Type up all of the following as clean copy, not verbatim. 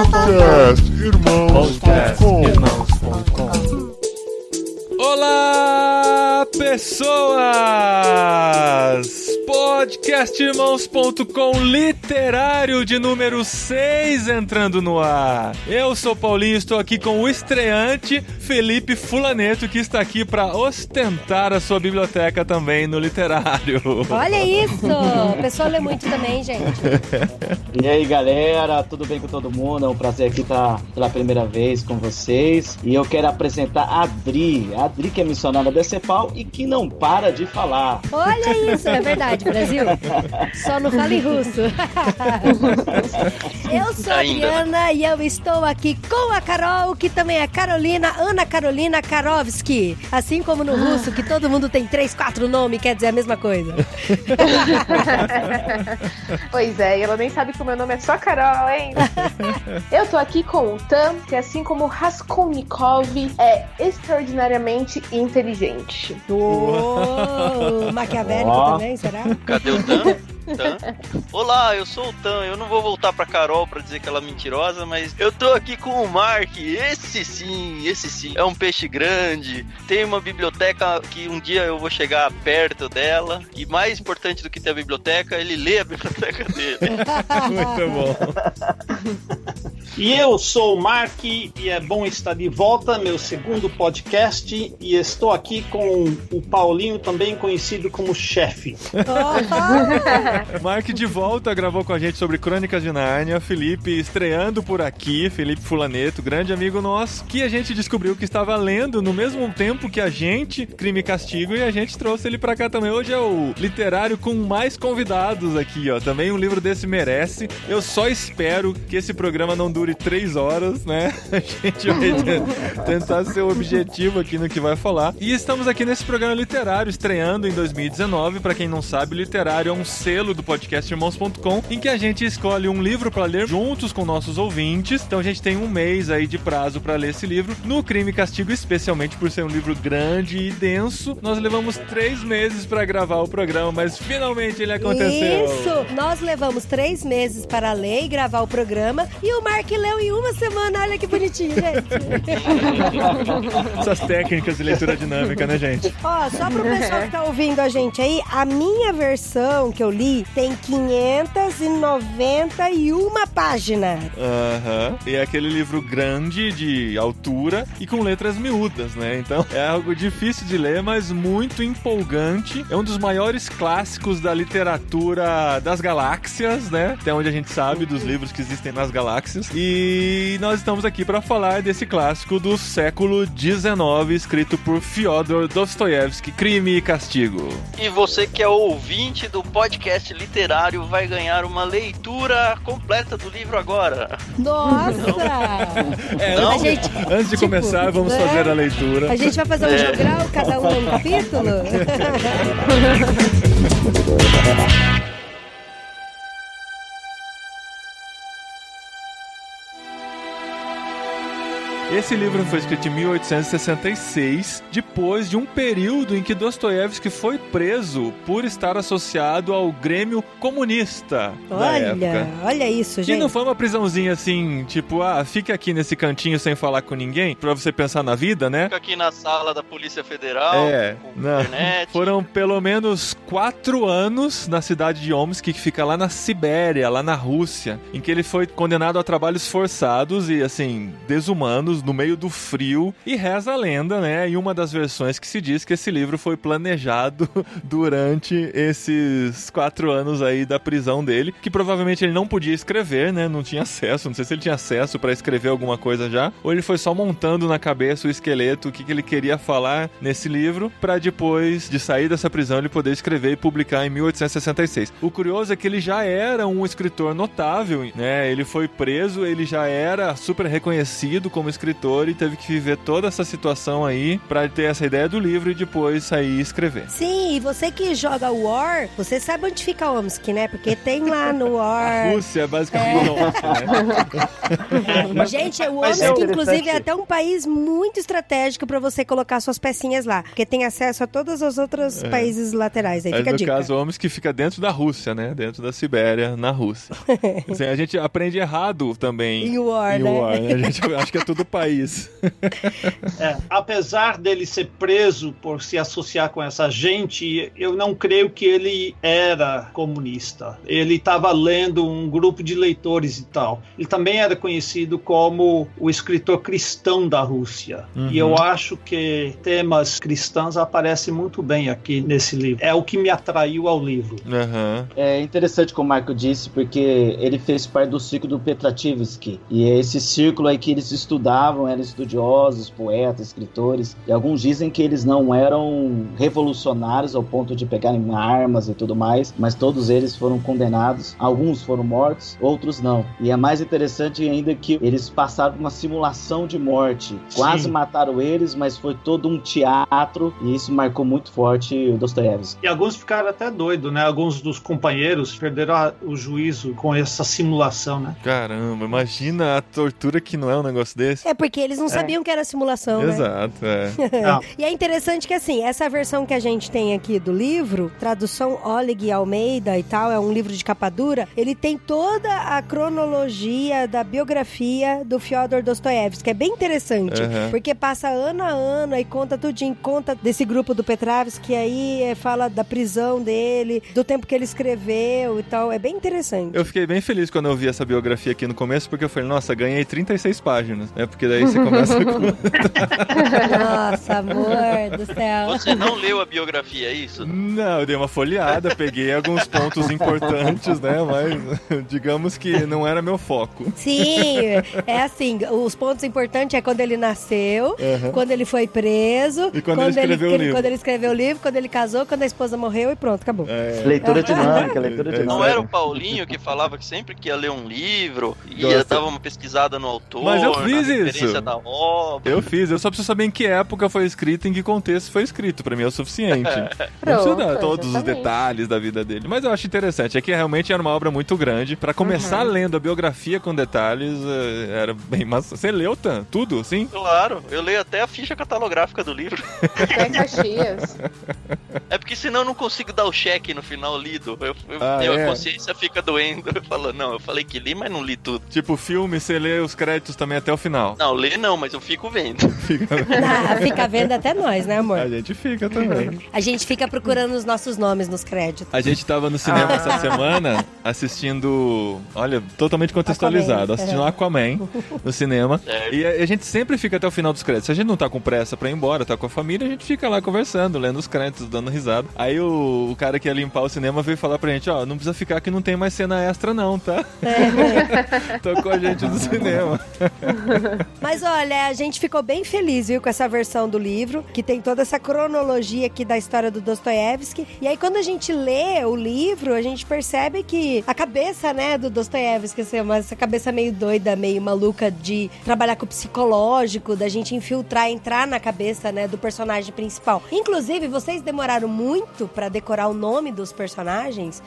Podcastirmãos.com. Olá, pessoas! Podcastirmãos.com literário de número 6 entrando no ar. Eu sou Paulinho, estou aqui com o estreante Felipe Fulaneto, que está aqui para ostentar a sua biblioteca também no literário. Olha isso! O pessoal lê muito também, gente. E aí, galera, tudo bem com todo mundo? É um prazer aqui estar pela primeira vez com vocês. E eu quero apresentar a Adri que é missionária da Cepal e que não para de falar. Olha isso, é verdade, Brasil. Só não fala em russo. Eu sou a Adriana e eu estou aqui com a Carol, que também é Carolina, Ana Carolina Karovski. Assim como no russo, que todo mundo tem 3, 4 nomes, quer dizer a mesma coisa. Pois é, e ela nem sabe que o meu nome é só Carol, hein? Eu tô aqui com o Tam, que assim como Raskolnikov é extraordinariamente inteligente. Maquiavélico também, será? Cadê o Tam? Olá, eu sou o Tam. Eu não vou voltar pra Carol pra dizer que ela é mentirosa, mas eu tô aqui com o Mark. Esse sim, é um peixe grande. Tem uma biblioteca que um dia eu vou chegar perto dela. E mais importante do que ter a biblioteca, ele lê a biblioteca dele. Muito bom. E eu sou o Mark e é bom estar de volta, meu segundo podcast, e estou aqui com o Paulinho, também conhecido como Chefe. Mark de volta, gravou com a gente sobre Crônicas de Nárnia. Felipe estreando por aqui, Felipe Fulaneto, grande amigo nosso, que a gente descobriu que estava lendo no mesmo tempo que a gente, Crime e Castigo, e a gente trouxe ele pra cá também. Hoje é o literário com mais convidados aqui, ó. Também um livro desse merece. Eu só espero que esse programa não dure 3 horas, né? A gente vai tentar ser o objetivo aqui no que vai falar. E estamos aqui nesse programa literário, estreando em 2019. Pra quem não sabe, o literário é um selo do podcastirmãos.com, em que a gente escolhe um livro pra ler juntos com nossos ouvintes. Então a gente tem um mês aí de prazo pra ler esse livro. No Crime e Castigo, especialmente por ser um livro grande e denso, nós levamos 3 meses pra gravar o programa, mas finalmente ele aconteceu. Isso! Nós levamos 3 meses para ler e gravar o programa, e o Mark leu em uma semana. Olha que bonitinho, gente. Essas técnicas de leitura dinâmica, né, gente? Ó, só pro pessoal que tá ouvindo a gente aí, a minha versão que eu li tem 591 páginas. Aham. E é aquele livro grande de altura e com letras miúdas, né? Então é algo difícil de ler, mas muito empolgante. É um dos maiores clássicos da literatura das galáxias, né? Até onde a gente sabe dos livros que existem nas galáxias. E nós estamos aqui para falar desse clássico do século XIX, escrito por Fyodor Dostoiévski, Crime e Castigo. E você que é ouvinte do podcast literário vai ganhar uma leitura completa do livro agora. Nossa! Antes de começar, vamos fazer a leitura. A gente vai fazer um jogral, cada um em um capítulo? Esse livro foi escrito em 1866, depois de um período em que Dostoiévski foi preso por estar associado ao Grêmio Comunista da época. Olha isso, gente. E não foi uma prisãozinha assim, tipo, fica aqui nesse cantinho sem falar com ninguém, pra você pensar na vida, né? Fica aqui na sala da Polícia Federal, com internet. Foram pelo menos 4 anos na cidade de Omsk, que fica lá na Sibéria, lá na Rússia, em que ele foi condenado a trabalhos forçados e, assim, desumanos, no meio do frio, e reza a lenda, né, em uma das versões que se diz que esse livro foi planejado durante esses 4 anos aí da prisão dele, que provavelmente ele não podia escrever, né, não tinha acesso, não sei se ele tinha acesso pra escrever alguma coisa já, ou ele foi só montando na cabeça o esqueleto, o que ele queria falar nesse livro, pra depois de sair dessa prisão ele poder escrever e publicar em 1866. O curioso é que ele já era um escritor notável, né, ele foi preso, ele já era super reconhecido como escritor, escritor e teve que viver toda essa situação aí pra ter essa ideia do livro e depois sair e escrever. Sim, e você que joga War, você sabe onde fica Omsk, né? Porque tem lá no War... A Rússia é basicamente Omsk, né? Gente, o Mas Omsk, é inclusive, é interessante. até um país muito estratégico pra você colocar suas pecinhas lá. Porque tem acesso a todos os outros países laterais. Aí Mas fica a no dica. caso, Omsk fica dentro da Rússia, né? Dentro da Sibéria, na Rússia. Assim, a gente aprende errado também. Em War, né? War, né? A gente acha que é tudo país. Apesar dele ser preso por se associar com essa gente, eu não creio que ele era comunista. Ele estava lendo um grupo de leitores e tal. Ele também era conhecido como o escritor cristão da Rússia. E eu acho que temas cristãos aparecem muito bem aqui nesse livro. É o que me atraiu ao livro. Aham. É interessante como o Marco disse, porque ele fez parte do círculo do Petrativsky. E é esse círculo aí que eles estudavam, eram estudiosos, poetas, escritores. E alguns dizem que eles não eram revolucionários ao ponto de pegarem armas e tudo mais, mas todos eles foram condenados. Alguns foram mortos, outros não. E é mais interessante ainda que eles passaram por uma simulação de morte. Quase mataram eles, mas foi todo um teatro. E isso marcou muito forte o Dostoiévski. E alguns ficaram até doidos, né? Alguns dos companheiros perderam o juízo com essa simulação, né? Caramba, imagina a tortura que não é um negócio desse. É porque eles não sabiam que era simulação, né? Exato, é. E é interessante que, assim, essa versão que a gente tem aqui do livro, tradução Oleg Almeida e tal, é um livro de capa dura, ele tem toda a cronologia da biografia do Fyodor Dostoiévski, que é bem interessante, porque passa ano a ano e conta tudinho, conta desse grupo do Petravsky, aí fala da prisão dele, do tempo que ele escreveu e tal, é bem interessante. Eu fiquei bem feliz quando eu vi essa biografia aqui no começo, porque eu falei, nossa, ganhei 36 páginas, né? Porque daí você começa com... Nossa, amor do céu. Você não leu a biografia, é isso? Não, eu dei uma folheada, peguei alguns pontos importantes, né? Mas digamos que não era meu foco. Sim, é assim, os pontos importantes é quando ele nasceu, quando ele foi preso, E quando ele escreveu o livro. quando ele escreveu o livro, quando ele casou, quando a esposa morreu e pronto, acabou. Leitura dinâmica, leitura dinâmica. Não era o Paulinho que falava que sempre que ia ler um livro, ia dar uma pesquisada no autor, Mas eu fiz na referência isso. da obra. Eu só preciso saber em que época foi escrito, em que contexto foi escrito. Pra mim é o suficiente. Não Pronto, precisa dar todos os exatamente. detalhes da vida dele. Mas eu acho interessante. É que realmente era uma obra muito grande. Pra começar lendo a biografia com detalhes, era bem massa. Você leu, Tan? Tudo, sim? Claro, eu leio até a ficha catalográfica do livro. Até Caxias. É porque senão eu não consigo dar o cheque no final lido. A consciência fica doendo. Eu falo, não, eu falei que li, mas não li tudo. Tipo, filme, você lê os créditos também até o final. Não, ler não, mas eu fico vendo. Fica vendo até nós, né, amor? A gente fica também. A gente fica procurando os nossos nomes nos créditos. A gente tava no cinema essa semana assistindo, olha, totalmente contextualizado, assistindo Aquaman no cinema. E a gente sempre fica até o final dos créditos. Se a gente não tá com pressa pra ir embora, tá com a família, a gente fica lá conversando, lendo os créditos, dando risada. Aí o cara que ia limpar o cinema veio falar pra gente, ó, não precisa ficar que não tem mais cena extra não, tá? Tocou a gente no cinema. Mas olha, a gente ficou bem feliz, viu, com essa versão do livro, que tem toda essa cronologia aqui da história do Dostoiévski. E aí, quando a gente lê o livro, a gente percebe que a cabeça, né, do Dostoiévski, assim, essa cabeça meio doida, meio maluca de trabalhar com o psicológico, da gente infiltrar, entrar na cabeça, né, do personagem principal. Inclusive, vocês demoraram muito pra decorar o nome dos personagens,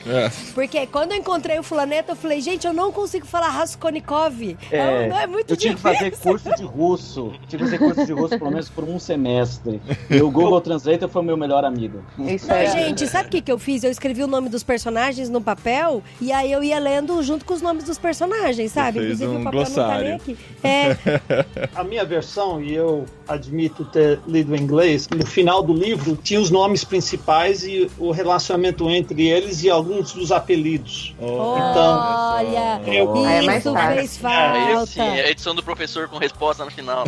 porque quando eu encontrei o fulaneto, eu falei, gente, eu não consigo falar Raskolnikov. É muito eu tinha que fazer curso de russo. Tinha que fazer curso de russo pelo menos por um semestre. E o Google Translator foi o meu melhor amigo. Isso Não, gente, sabe o que eu fiz? Eu escrevi o nome dos personagens no papel e aí eu ia lendo junto com os nomes dos personagens, sabe? Fez Inclusive um o papel glossário. não tá nem aqui. A minha versão, e eu admito ter lido em inglês, no final do livro tinha os nomes principais e o relacionamento entre eles e alguns dos apelidos. Olha, é mais isso fácil. fez Aí falta. sim, a edição do professor com resposta no final.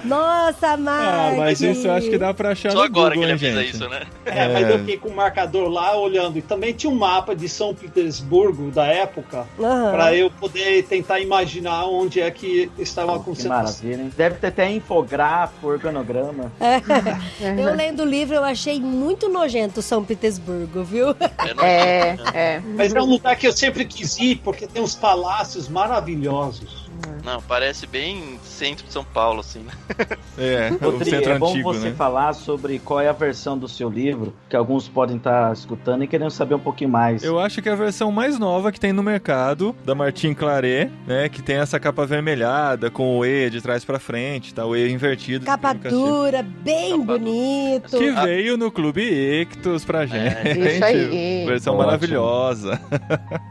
Nossa, Mark. Mas isso eu acho que dá pra achar Só no agora Google, que ele hein, avisa gente? isso, né? Mas eu fiquei com o marcador lá olhando. E também tinha um mapa de São Petersburgo da época para eu poder tentar imaginar onde é que estava Que acontecendo. maravilha, hein? Deve ter até infográfico, organograma. Eu lendo o livro, eu achei muito nojento São Petersburgo, viu? Mas é um lugar que eu sempre quis ir, porque tem uns palácios maravilhosos. Não, parece bem centro de São Paulo, assim, né? O centro é bom antigo, você né? falar sobre qual é a versão do seu livro, que alguns podem estar escutando e querendo saber um pouquinho mais. Eu acho que é a versão mais nova que tem no mercado, da Martin Claret, né? Que tem essa capa avermelhada, com o E de trás pra frente, tá? O E invertido. Capa dura, bem bonito. Que veio no Clube Ictus pra gente. Isso aí. Versão Ótimo. maravilhosa.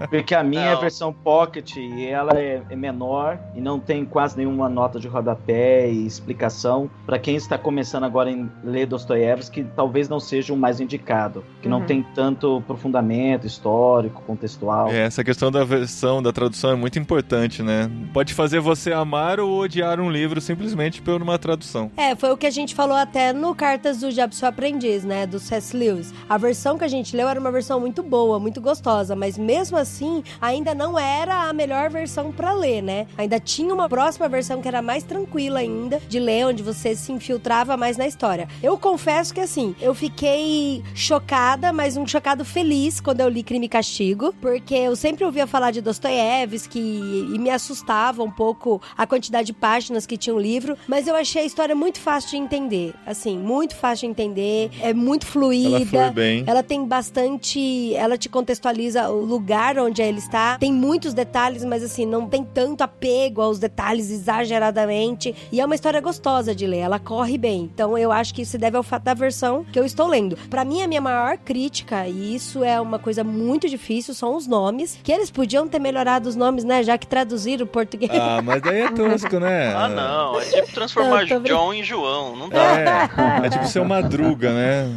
Porque a minha é a Não. versão Pocket e ela é menor e não tem quase nenhuma nota de rodapé e explicação. Para quem está começando agora em ler Dostoiévski, talvez não seja o mais indicado, que não tem tanto aprofundamento histórico, contextual. Essa questão da versão, da tradução é muito importante, né? Pode fazer você amar ou odiar um livro simplesmente por uma tradução. Foi o que a gente falou até no Cartas do Diabo Seu Aprendiz, né, do C.S. Lewis. A versão que a gente leu era uma versão muito boa, muito gostosa, mas mesmo assim, ainda não era a melhor versão pra ler, né? Ainda tinha uma próxima versão que era mais tranquila ainda de ler, onde você se infiltrava mais na história. Eu confesso que, assim, eu fiquei chocada, mas um chocado feliz quando eu li Crime e Castigo, porque eu sempre ouvia falar de Dostoiévski e me assustava um pouco a quantidade de páginas que tinha o livro, mas eu achei a história muito fácil de entender, assim, muito fácil de entender, é muito fluida. Ela flui bem. Ela tem bastante... Ela te contextualiza o lugar onde ele está. Tem muitos detalhes, mas assim, não tem tanto apego aos detalhes exageradamente. E é uma história gostosa de ler. Ela corre bem. Então eu acho que isso se deve ao fato da versão que eu estou lendo. Pra mim, a minha maior crítica, e isso é uma coisa muito difícil, são os nomes. Que eles podiam ter melhorado os nomes, né? Já que traduziram o português. Ah, mas daí é tosco, né? Ah, não. É tipo transformar Tô John em João. Não dá. É tipo ser uma Madruga, né?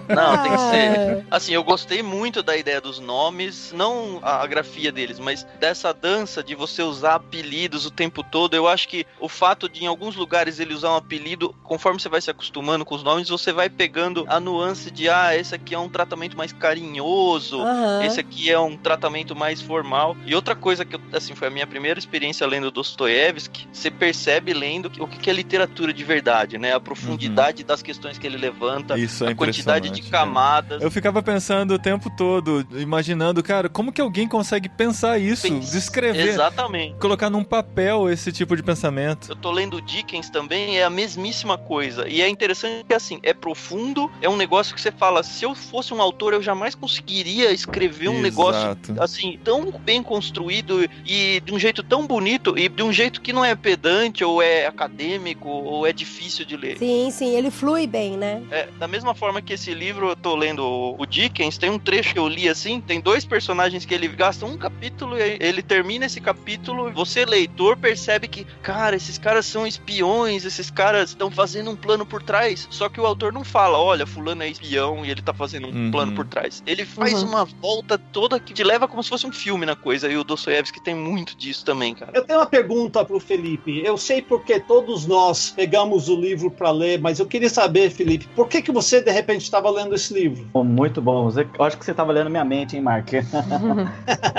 Não, tem que ser. Assim, eu gostei muito da ideia dos nomes, não a grafia deles, mas dessa dança de você usar apelidos o tempo todo. Eu acho que o fato de em alguns lugares ele usar um apelido, conforme você vai se acostumando com os nomes, você vai pegando a nuance de esse aqui é um tratamento mais carinhoso, esse aqui é um tratamento mais formal. E outra coisa que, assim, foi a minha primeira experiência lendo Dostoiévski, você percebe lendo o que é literatura de verdade, né? A profundidade das questões que ele levanta, Isso é a quantidade de impressionante, camadas. Eu ficava pensando o tempo todo, imaginando, cara, como que alguém consegue pensar isso, descrever, Exatamente. colocar num papel esse tipo de pensamento. Eu tô lendo Dickens também, é a mesmíssima coisa. E é interessante que, assim, é profundo, é um negócio que você fala, se eu fosse um autor, eu jamais conseguiria escrever um negócio, assim, tão bem construído e de um jeito tão bonito e de um jeito que não é pedante, ou é acadêmico, ou é difícil de ler. Sim, ele flui bem, né? Da mesma forma que esse livro, eu tô lendo o Dickens, tem um trecho que eu li assim, tem dois personagens que ele gasta um capítulo e ele termina esse capítulo, você, leitor, percebe que, cara, esses caras são espiões, esses caras estão fazendo um plano por trás, só que o autor não fala, olha, fulano é espião e ele tá fazendo um plano por trás. Ele faz uma volta toda que te leva como se fosse um filme na coisa, e o Dostoiévski tem muito disso também, cara. Eu tenho uma pergunta pro Felipe. Eu sei porque todos nós pegamos o livro para ler, mas eu queria saber, Felipe, por que você de repente estava lendo esse livro? Muito bom. Eu acho que você estava lendo minha mente, hein, Mark?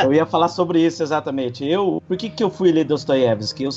Eu ia falar sobre isso exatamente. Por que eu fui ler Dostoiévski? Eu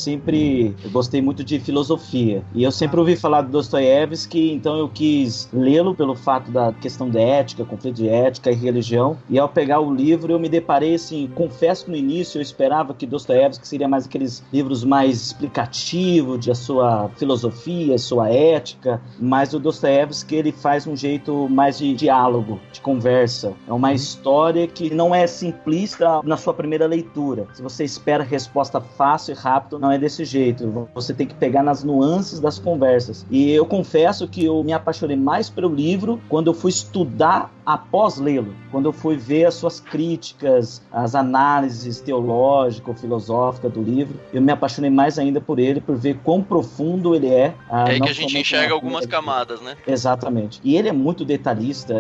gostei muito de filosofia. E eu sempre ouvi falar de Dostoiévski, então eu quis lê-lo pelo fato da questão de ética, conflito de ética e religião. E ao pegar o livro, eu me deparei, assim, confesso que no início eu esperava que Dostoiévski seria mais aqueles livros mais explicativos de a sua filosofia, sua ética, mas o Dostoiévski, ele faz um jeito mais de diálogo, de conversa. É uma história que não é simplista na sua primeira leitura. Se você espera resposta fácil e rápido, não é desse jeito. Você tem que pegar nas nuances das conversas. E eu confesso que eu me apaixonei mais pelo livro quando eu fui estudar após lê-lo. Quando eu fui ver as suas críticas, as análises teológico-filosóficas do livro, eu me apaixonei mais ainda por ele, por ver quão profundo ele é. É aí que a gente enxerga algumas camadas, né? Exatamente. E ele é muito detalhista.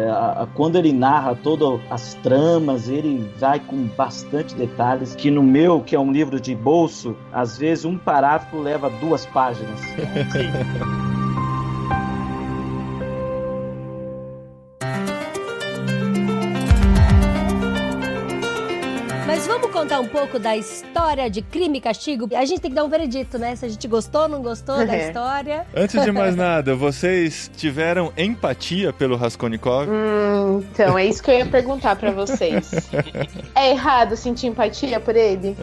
Quando ele narra todas as tramas, ele vai com bastante detalhes, que no meu, que é um livro de bolso, às vezes um parágrafo leva 2 páginas. Sim. Mas vamos Vamos contar um pouco da história de Crime e Castigo? A gente tem que dar um veredito, né? Se a gente gostou ou não gostou da história. Antes de mais nada, vocês tiveram empatia pelo Raskolnikov? Então, é isso que eu ia perguntar pra vocês. É errado sentir empatia por ele?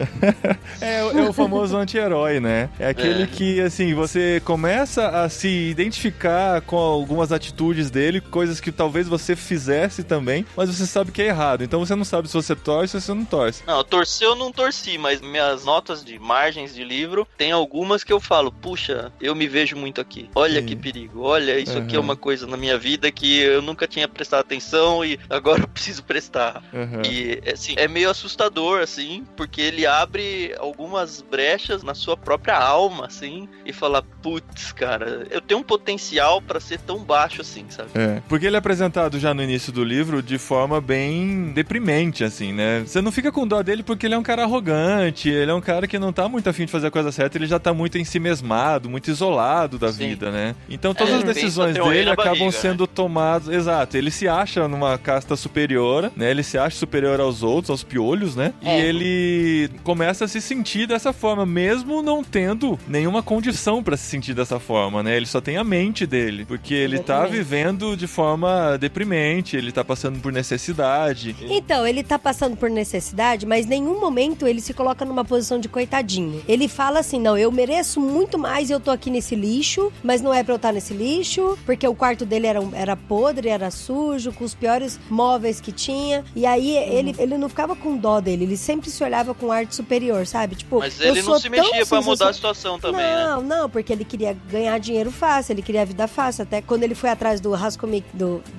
É o famoso anti-herói, né? É aquele que, assim, você começa a se identificar com algumas atitudes dele, coisas que talvez você fizesse também, mas você sabe que é errado. Então você não sabe se você torce ou se você não torce. Não, torcer eu não torci, mas minhas notas de margens de livro, tem algumas que eu falo, puxa, eu me vejo muito aqui. Olha que perigo, olha, isso aqui é uma coisa na minha vida que eu nunca tinha prestado atenção e agora eu preciso prestar. E, assim, é meio assustador, assim, porque ele abre algumas brechas na sua própria alma, assim, e fala, putz, cara, eu tenho um potencial pra ser tão baixo assim, sabe? Porque ele é apresentado já no início do livro de forma bem deprimente, assim, né? Você não fica com dó dele porque ele é um cara arrogante, ele é um cara que não tá muito afim de fazer a coisa certa, ele já tá muito ensimesmado, muito isolado da vida, né? Então todas as decisões dele acabam sendo tomadas... Exato, ele se acha numa casta superior, né? Ele se acha superior aos outros, aos piolhos, né? E ele começa a se sentir dessa forma, mesmo não tendo nenhuma condição pra se sentir dessa forma, né? Ele só tem a mente dele, porque ele tá vivendo de forma deprimente, ele tá passando por necessidade. Então, ele tá passando por necessidade, mas em nenhum momento ele se coloca numa posição de coitadinho. Ele fala assim, não, eu mereço muito mais e eu tô aqui nesse lixo, mas não é pra eu estar nesse lixo, porque o quarto dele era podre, era sujo, com os piores móveis que tinha, e aí ele não ficava com dó dele, ele sempre se olhava com arte superior, sabe? Tipo, mas ele não se mexia pra mudar a situação também, né? Não, porque ele queria ganhar dinheiro fácil, ele queria a vida fácil, até quando ele foi atrás do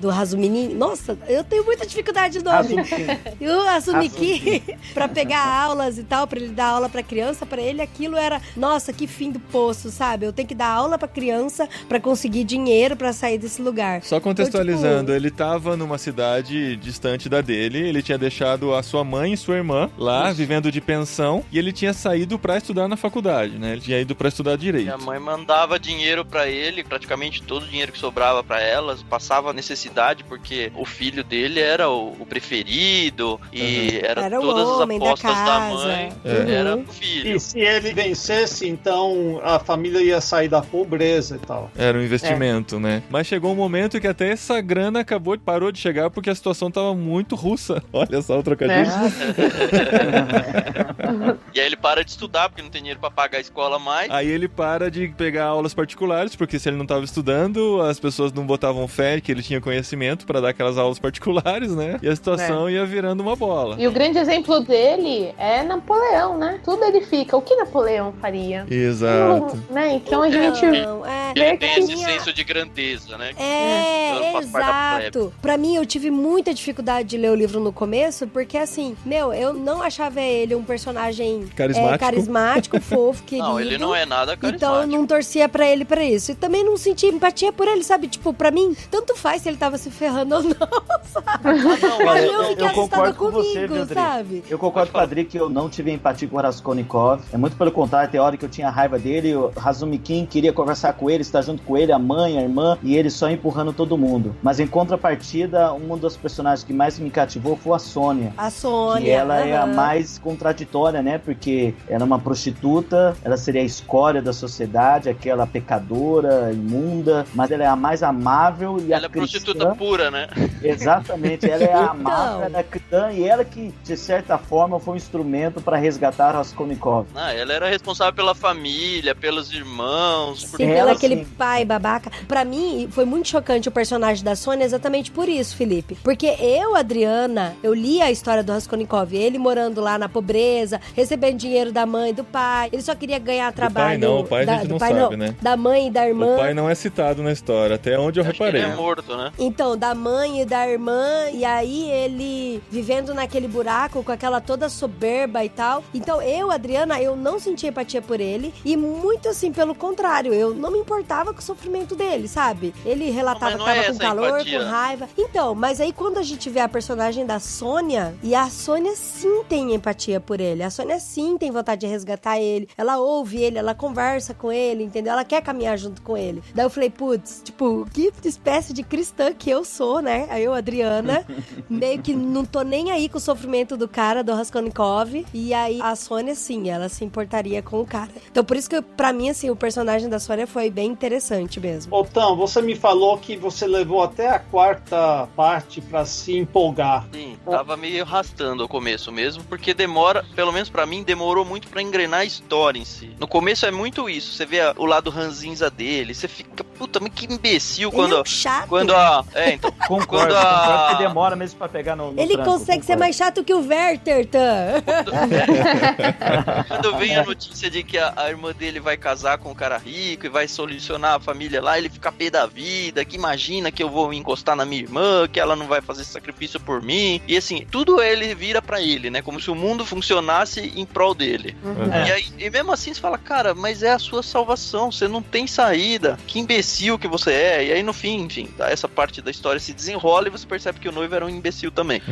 Razumini, nossa, eu tenho muita dificuldade de nome. E o Razumiki, pra pegar aulas e tal, pra ele dar aula pra criança, pra ele aquilo era, nossa, que fim do poço, sabe? Eu tenho que dar aula pra criança pra conseguir dinheiro pra sair desse lugar. Só contextualizando, ele tava numa cidade distante da dele, ele tinha deixado a sua mãe e sua irmã lá, vivendo de pensão, e ele tinha saído pra estudar na faculdade, né? Ele tinha ido pra estudar direito. Minha mãe mandava dinheiro pra ele, praticamente todo o dinheiro que sobrava pra elas, passava necessidade, porque o filho dele era o preferido, e era todas as apostas da mãe, era o filho. E se ele vencesse, então a família ia sair da pobreza e tal. Era um investimento, né? Mas chegou um momento que até essa grana parou de chegar porque a situação tava muito russa. Olha só o trocadilho. E aí ele para de estudar, porque não tem dinheiro pra pagar a escola mais. Aí ele para de pegar aulas particulares, porque se ele não tava estudando, as pessoas não botavam fé que ele tinha conhecimento pra dar aquelas aulas particulares, né? E a situação ia virando uma bola. E o grande exemplo dele é Napoleão, né? Tudo ele fica. O que Napoleão faria? Exato. Né? Então a gente... Ele tem esse senso de grandeza, né? Exato. Pra mim, eu tive muita dificuldade de ler o livro no começo, porque assim, eu não achava ele um personagem carismático, fofo, querido. Não, ele não é nada carismático. Então eu não torcia pra ele pra isso. E também não senti empatia por ele, sabe? Tipo, pra mim, tanto faz se ele tava se ferrando ou não, sabe? Eu fiquei assustada comigo, sabe? Eu concordo com o Adri que eu não tive empatia com o Raskolnikov. É muito pelo contrário, tem hora que eu tinha raiva dele, o Razumikin queria conversar com ele, estar junto com ele, a mãe, a irmã, e ele só empurrando todo mundo. Mas em contrapartida, uma das personagens que mais me cativou foi a Sônia. A Sônia. Que ela é a mais contraditória, né? Porque ela é uma prostituta, ela seria a escória da sociedade, aquela pecadora, imunda, mas ela é a mais amável e ela é prostituta pura, né? Exatamente, ela é a amável, ela é cristã, e ela que, de certa forma, foi um instrumento para resgatar Raskolnikov. Ela era responsável pela família, pelos irmãos. Sim, pelo aquele pai babaca. Pra mim, foi muito chocante o personagem da Sônia exatamente por isso, Felipe. Porque Adriana, eu li a história do Raskolnikov, ele morando lá na pobreza, recebendo dinheiro da mãe e do pai, ele só queria ganhar trabalho. O pai a gente não sabe, né? Da mãe e da irmã. O pai não é citado na história, até onde eu reparei. Ele é morto, né? Então, da mãe e da irmã, e aí ele vivendo naquele buraco com aquela toda soberba e tal. Então, Adriana, eu não senti empatia por ele, e muito assim, pelo contrário, eu não me importava com o sofrimento dele, sabe? Ele relatava que tava com calor, com raiva. Então, mas aí quando a gente vê a personagem da Sônia, e a Sônia sim tem empatia por ele, a Sônia sim tem vontade de resgatar ele, ela ouve ele, ela conversa com ele, entendeu? Ela quer caminhar junto com ele. Daí eu falei, putz, tipo, que espécie de cristã que eu sou, né? Aí Adriana, meio que não tô nem aí com o sofrimento do cara, do Raskolnikov. E aí a Sônia, sim, ela se importaria com o cara. Então por isso que, pra mim, assim, o personagem da Sônia foi bem interessante mesmo. Ô, Tam, você me falou que você levou até a 4ª parte pra se empolgar. Sim, tava meio arrastando o começo mesmo, porque demora, pelo menos pra mim, demorou muito pra engrenar a história em si. No começo é muito isso, você vê o lado ranzinza dele, você fica, puta, mas que imbecil quando... Ele é um chato. Quando a... É, então... Concordo que demora mesmo pra pegar no Ele tranco, consegue ser mais chato que o Werther, Tan. Quando vem a notícia de que a irmã dele vai casar com um cara rico e vai solucionar a família lá, ele fica pé da vida, que imagina que eu vou encostar na minha irmã, que ela não vai fazer sacrifício por mim. E assim, tudo ele vira pra ele, né? Como se o mundo funcionasse em prol dele. E mesmo assim você fala, cara, mas é a sua salvação, você não tem saída. Que imbecil que você é. E aí no fim, enfim, essa parte da história se desenrola e você percebe que o noivo era um imbecil também.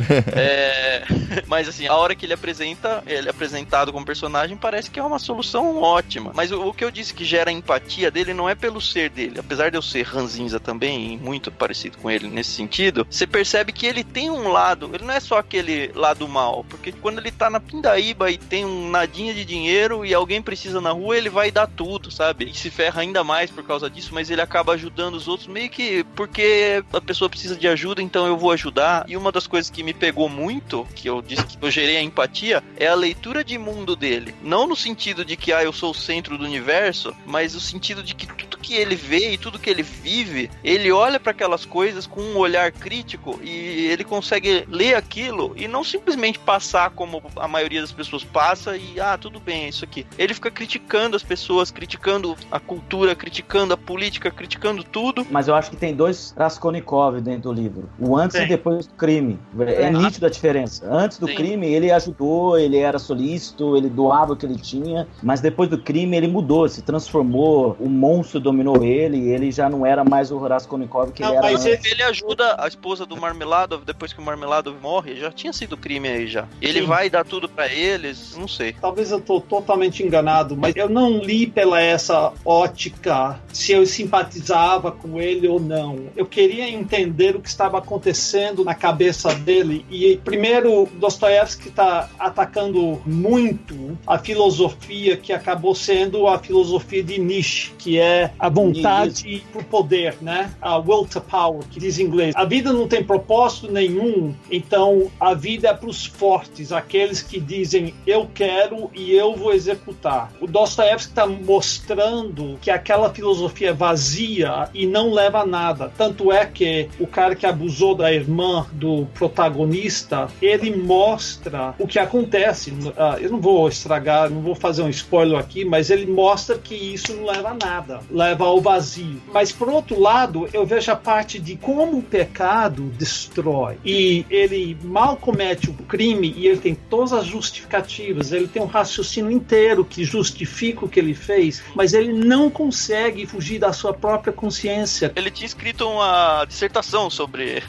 Mas assim, a hora que ele é apresentado como personagem, parece que é uma solução ótima. Mas o que eu disse que gera empatia dele não é pelo ser dele. Apesar de eu ser ranzinza também, muito parecido com ele nesse sentido, você percebe que ele tem um lado, ele não é só aquele lado mal, porque quando ele tá na pindaíba e tem um nadinha de dinheiro e alguém precisa na rua, ele vai dar tudo, sabe? E se ferra ainda mais por causa disso, mas ele acaba ajudando os outros meio que porque a pessoa precisa de ajuda, então eu vou ajudar. E uma das coisas que me pegou muito, que eu disse que eu gerei a empatia, é a leitura de mundo dele. Não no sentido de que eu sou o centro do universo, mas no sentido de que tudo que ele vê e tudo que ele vive, ele olha para aquelas coisas com um olhar crítico e ele consegue ler aquilo e não simplesmente passar como a maioria das pessoas passa e, tudo bem, é isso aqui. Ele fica criticando as pessoas, criticando a cultura, criticando a política, criticando tudo. Mas eu acho que tem 2 Raskolnikov dentro do livro. O antes e depois do crime. É nítido a diferença. Antes do crime, ele ajudou, ele era solícito, ele doava o que ele tinha, mas depois do crime ele mudou, se transformou, o monstro dominou ele já não era mais o Raskolnikov que ele era mas antes. Ele ajuda a esposa do Marmeladov, depois que o Marmeladov morre, já tinha sido crime aí já. Ele vai dar tudo pra eles, não sei. Talvez eu tô totalmente enganado, mas eu não li pela essa ótica se eu simpatizava com ele ou não. Eu queria entender o que estava acontecendo na cabeça dele. E primeiro, Dostoiévski está atacando muito a filosofia que acabou sendo a filosofia de Nietzsche, que é a vontade pro poder, né? A will to power, que diz em inglês. A vida não tem propósito nenhum, então a vida é pros fortes, aqueles que dizem eu quero e eu vou executar. O Dostoiévski está mostrando que aquela filosofia é vazia e não leva a nada. Tanto é que o cara que abusou da irmã do protagonista, ele mostra o que acontece. Eu não vou estragar, não vou fazer um spoiler aqui, mas ele mostra que isso não leva a nada, leva ao vazio. Mas por outro lado, eu vejo a parte de como o pecado destrói. E ele mal comete o crime e ele tem todas as justificativas, ele tem um raciocínio inteiro que justifica o que ele fez, mas ele não consegue fugir da sua própria consciência. Ele tinha escrito uma dissertação sobre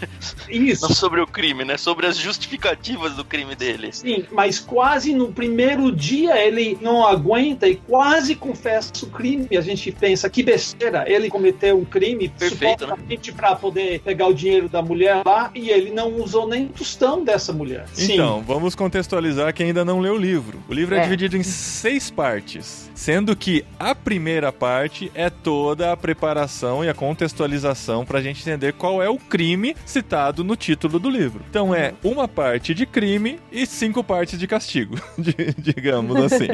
isso. Não sobre o crime, né? Sobre as justificativas do crime dele. Sim, mas quase no primeiro dia ele não aguenta e quase confessa o crime. A gente pensa, que besteira, ele cometeu um crime perfeito, supostamente, né? Para poder pegar o dinheiro da mulher lá, e ele não usou nem tostão dessa mulher. Então, Sim. Vamos contextualizar quem ainda não leu o livro. O livro é dividido em 6 partes, sendo que a primeira parte é toda a preparação e a contextualização pra gente entender qual é o crime citado no título do livro. Então é uma parte de crime e 5 partes de castigo, digamos assim.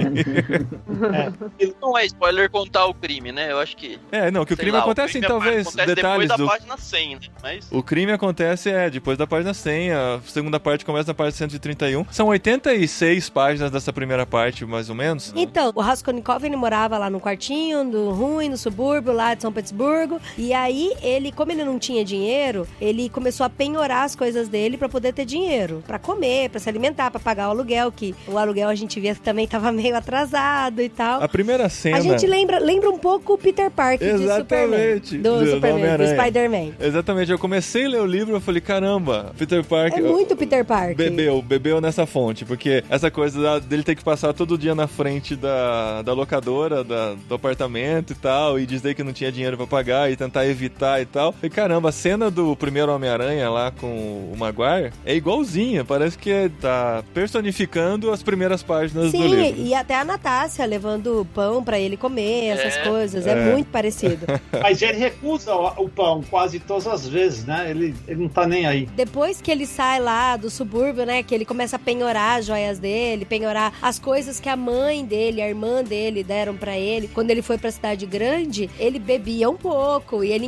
Não é spoiler contar o crime, né? Eu acho que... Não, que o crime acontece, talvez, acontece detalhes depois da página 100, né? Mas... O crime acontece, depois da página 100, a segunda parte começa na página 131. São 86 páginas dessa primeira parte, mais ou menos. Então, o Raskolnikov, ele morava lá no quartinho do ruim, no subúrbio lá de São Petersburgo, e aí ele, como ele não tinha dinheiro, ele começou a penhorar as coisas dele pra poder ter dinheiro, pra comer, pra se alimentar, pra pagar o aluguel, que o aluguel a gente via que também tava meio atrasado e tal. A primeira cena... A gente lembra um pouco o Peter Parker Exatamente. do Superman, do Spider-Man. Exatamente, eu comecei a ler o livro e falei, caramba, Peter Parker... É muito Peter Parker. Bebeu nessa fonte, porque essa coisa dele ter que passar todo dia na frente da locadora, do apartamento e tal, e dizer que não tinha dinheiro pra pagar e tentar evitar e tal. E caramba, a cena do primeiro Homem-Aranha lá com o Maguire é igualzinha, parece que tá personificando as primeiras páginas do livro. Sim, e até a Natácia levando pão pra ele comer, essas coisas, é muito parecido. Mas ele recusa o pão quase todas as vezes, né? Ele não tá nem aí. Depois que ele sai lá do subúrbio, né, que ele começa a penhorar as joias dele, penhorar as coisas que a mãe dele, a irmã dele deram pra ele, quando ele foi pra cidade grande, ele bebia um pouco e ele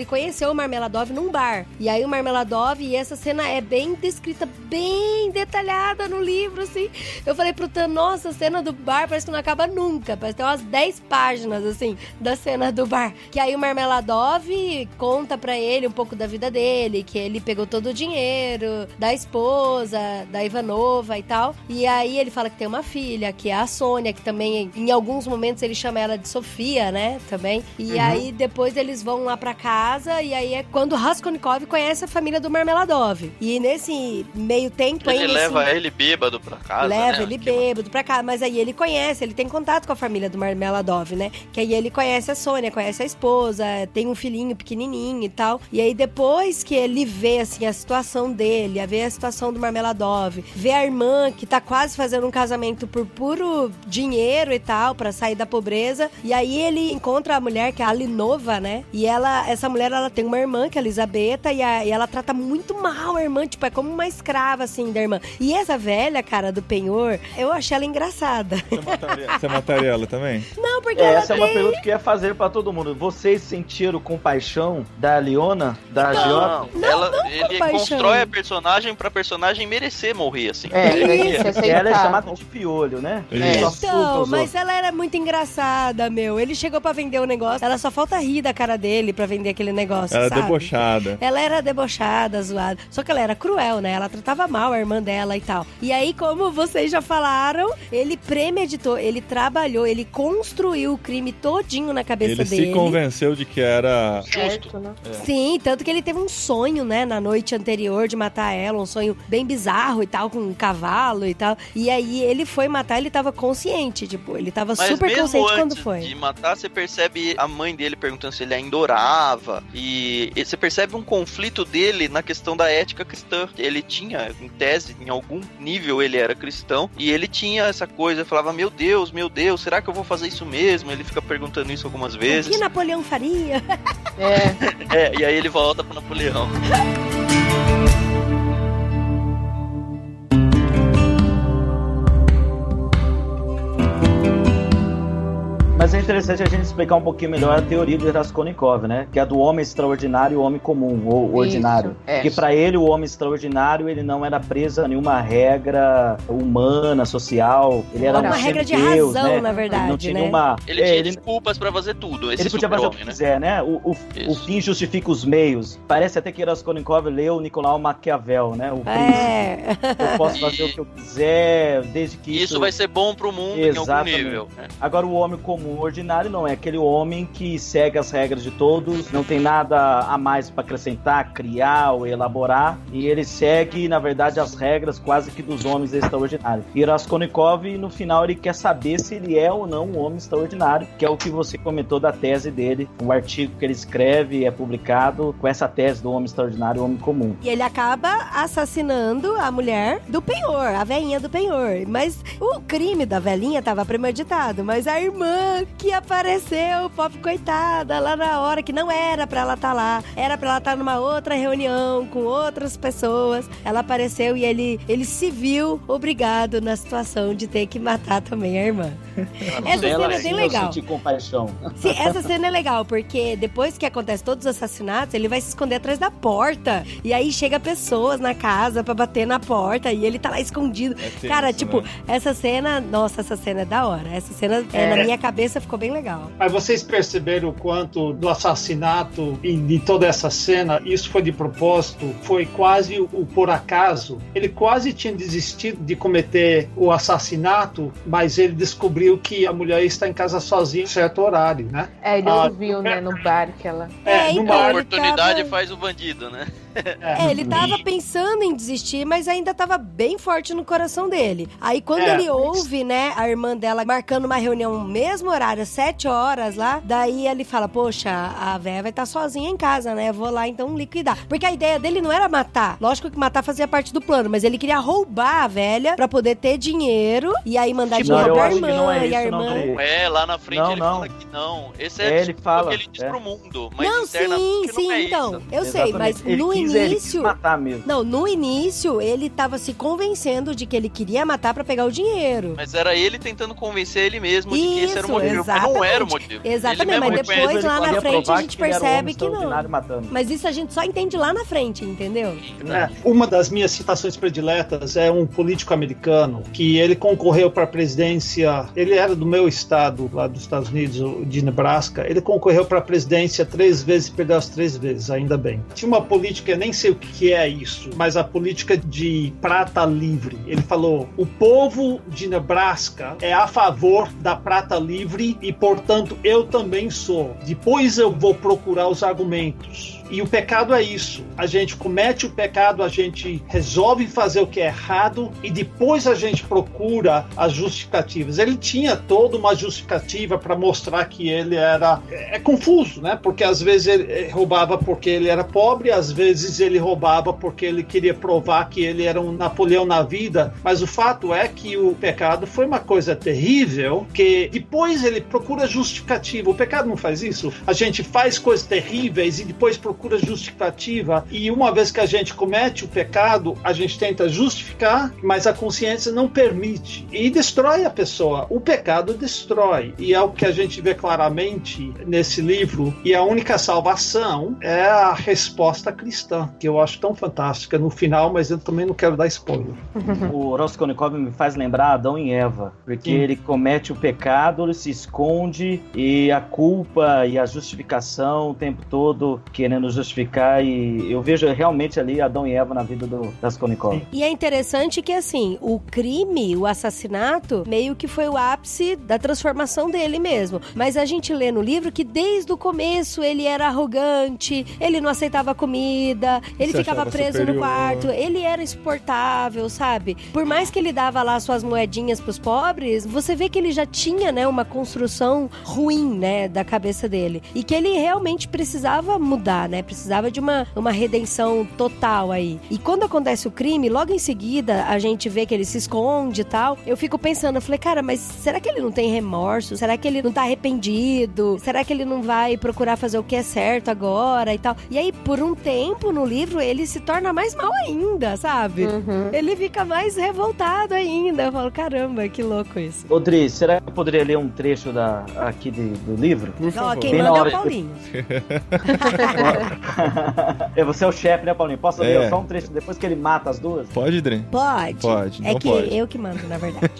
conheceu o Marmeladov num bar. E aí o Marmeladov, e essa cena é bem descrita, bem detalhada no livro, assim. Eu falei pro Tan, nossa, a cena do bar parece que não acaba nunca, parece que tem umas 10 páginas, assim, da cena do bar. Que aí o Marmeladov conta pra ele um pouco da vida dele, que ele pegou todo o dinheiro da esposa, da Ivanova e tal. E aí ele fala que tem uma filha, que é a Sônia, que também, em alguns momentos, ele chama ela de Sofia, né, também. E aí depois eles vão lá pra casa, e aí é quando Raskolnikov conhece a família do Marmeladov. E nesse meio tempo... Ele leva ele bêbado pra casa, Leva né? ele bêbado pra casa, mas aí ele conhece, ele tem contato com a família do Marmeladov, né? Que aí ele conhece a Sônia, conhece a esposa, tem um filhinho pequenininho e tal. E aí depois que ele vê, assim, a situação dele, vê a situação do Marmeladov, vê a irmã que tá quase fazendo um casamento por puro dinheiro e tal, pra sair da pobreza. E aí ele encontra a mulher, que é a Alinova, né? E essa mulher, ela tem uma irmã, que é a Elisabetta, e ela trata muito mal a irmã, tipo, é como uma escrava, assim, da irmã. E essa velha, cara, do penhor, eu achei ela engraçada. Você mataria ela também? Não, porque essa é uma pergunta que eu ia fazer pra todo mundo. Vocês sentiram compaixão da Leona, da Agiota? Ele constrói a personagem pra personagem merecer morrer, assim. Ela é chamada de piolho, né? Então, mas ela era muito engraçada, meu. Ele chegou pra vender o negócio, ela só falta rir da cara dele pra vender aquele negócio, Ela sabe? debochada. Ela era debochada, zoada. Só que ela era cruel, né? Ela tratava mal a irmã dela e tal. E aí, como vocês já falaram, ele premeditou, ele trabalhou, ele construiu o crime todinho na cabeça dele. Ele se convenceu de que era justo, né? Sim, tanto que ele teve um sonho, né, na noite anterior de matar ela, um sonho bem bizarro e tal, com um cavalo e tal. E aí ele foi matar, ele tava consciente, tipo, ele tava super consciente quando foi. De matar, você percebe a mãe dele perguntando se ele ainda orava, e você percebe um conflito dele na questão da ética cristã. Ele tinha, em tese, em algum nível ele era cristão, e ele tinha essa coisa, falava, meu Deus, será que eu vou fazer isso mesmo? Ele fica perguntando isso algumas vezes. O que Napoleão faria? E aí ele volta pro Napoleão. Mas é interessante a gente explicar um pouquinho melhor a teoria do Raskolnikov, né? Que é a do homem extraordinário e o homem comum, ou ordinário. Porque pra ele, o homem extraordinário, ele não era preso a nenhuma regra humana, social. Ele era uma regra de Deus, razão, né? na verdade, não tinha né? nenhuma... Ele tinha desculpas pra fazer tudo. Ele podia fazer o que quiser, né? O fim justifica os meios. Parece até que Raskolnikov leu Nicolau Maquiavel, né? O príncipe. Eu posso fazer o que eu quiser, desde que isso vai ser bom pro mundo. Exatamente. Em algum nível. Agora, o homem comum ordinário não é aquele homem que segue as regras de todos, não tem nada a mais para acrescentar, criar ou elaborar, e ele segue, na verdade, as regras quase que dos homens extraordinários. E Raskolnikov, no final, ele quer saber se ele é ou não um homem extraordinário, que é o que você comentou da tese dele, um artigo que ele escreve é publicado com essa tese do homem extraordinário e o homem comum. E ele acaba assassinando a mulher do penhor, a velhinha do penhor. Mas o crime da velhinha estava premeditado, mas a irmã que apareceu, pobre coitada, lá na hora que não era pra ela estar lá, era pra ela estar numa outra reunião com outras pessoas, ela apareceu e ele se viu obrigado na situação de ter que matar também a irmã. Essa cena é bem legal. Eu senti compaixão. Sim, essa cena é legal, porque depois que acontece todos os assassinatos, ele vai se esconder atrás da porta, e aí chega pessoas na casa pra bater na porta, e ele tá lá escondido. Cara, tipo, essa cena, nossa, essa cena é da hora. Essa cena, na minha cabeça, cabeça ficou bem legal. Mas vocês perceberam o quanto do assassinato e de toda essa cena, isso foi de propósito, foi quase o por acaso. Ele quase tinha desistido de cometer o assassinato, mas ele descobriu que a mulher está em casa sozinha em certo horário, né? Ele ouviu, né, no bar que ela... no A bar. oportunidade faz o bandido, né? Ele tava pensando em desistir, mas ainda tava bem forte no coração dele. Aí quando ele ouve, né, a irmã dela marcando uma reunião no mesmo horário, 7 horas lá, daí ele fala, poxa, a véia vai estar sozinha em casa, né? Vou lá então liquidar. Porque a ideia dele não era matar. Lógico que matar fazia parte do plano, mas ele queria roubar a velha pra poder ter dinheiro e aí mandar dinheiro pra irmã. E a irmã... Lá na frente ele fala que não. Esse é ele fala, que ele diz pro mundo. Mas não, sim, então. Eu sei, mas no início... matar mesmo. Não, no início ele tava se convencendo de que ele queria matar pra pegar o dinheiro. Mas era ele tentando convencer ele mesmo de que esse era o motivo. Exatamente. Mas não era o motivo. Exatamente, mas depois lá na frente a gente percebe que não. Matando. Mas isso a gente só entende lá na frente, entendeu? Uma das minhas citações prediletas é um político americano que ele concorreu para a presidência, ele era do meu estado, lá dos Estados Unidos, de Nebraska, ele concorreu para a presidência 3 vezes e perdeu as 3 vezes, ainda bem. Tinha uma política, eu nem sei o que é isso, mas a política de prata livre. Ele falou, o povo de Nebraska é a favor da prata livre e, portanto, eu também sou. Depois eu vou procurar os argumentos. E o pecado é isso. A gente comete o pecado, a gente resolve fazer o que é errado e depois a gente procura as justificativas. Ele tinha toda uma justificativa para mostrar que ele era... É confuso, né? Porque às vezes ele roubava porque ele era pobre, às vezes ele roubava porque ele queria provar que ele era um Napoleão na vida. Mas o fato é que o pecado foi uma coisa terrível, que depois ele procura justificativa. O pecado não faz isso. A gente faz coisas terríveis e depois procura justificativa, e uma vez que a gente comete o pecado, a gente tenta justificar, mas a consciência não permite e destrói a pessoa. O pecado destrói, e é o que a gente vê claramente nesse livro, e a única salvação é a resposta cristã, que eu acho tão fantástica no final, mas eu também não quero dar spoiler. O Raskolnikov me faz lembrar Adão e Eva, porque ele comete o pecado, ele se esconde, e a culpa e a justificação o tempo todo querendo justificar, e eu vejo realmente ali Adão e Eva na vida do Raskolnikov. E é interessante que, assim, o crime, o assassinato, meio que foi o ápice da transformação dele mesmo. Mas a gente lê no livro que desde o começo ele era arrogante, ele não aceitava comida, ele ficava preso superior no quarto, ele era insuportável, sabe? Por mais que ele dava lá suas moedinhas pros pobres, você vê que ele já tinha, né, uma construção ruim, né, da cabeça dele. E que ele realmente precisava mudar, né? Precisava de uma redenção total aí. E quando acontece o crime, logo em seguida, a gente vê que ele se esconde e tal. Eu fico pensando, eu falei, cara, mas será que ele não tem remorso? Será que ele não tá arrependido? Será que ele não vai procurar fazer o que é certo agora e tal? E aí, por um tempo no livro, ele se torna mais mal ainda, sabe? Ele fica mais revoltado ainda. Eu falo, caramba, que louco isso. Odri, será que eu poderia ler um trecho aqui do livro? Por favor. Quem manda é o Paulinho. Você é o chefe, né, Paulinho? Posso ler só um trecho depois que ele mata as duas? Pode, Dren? Pode. Não é que pode. eu que mando, na verdade.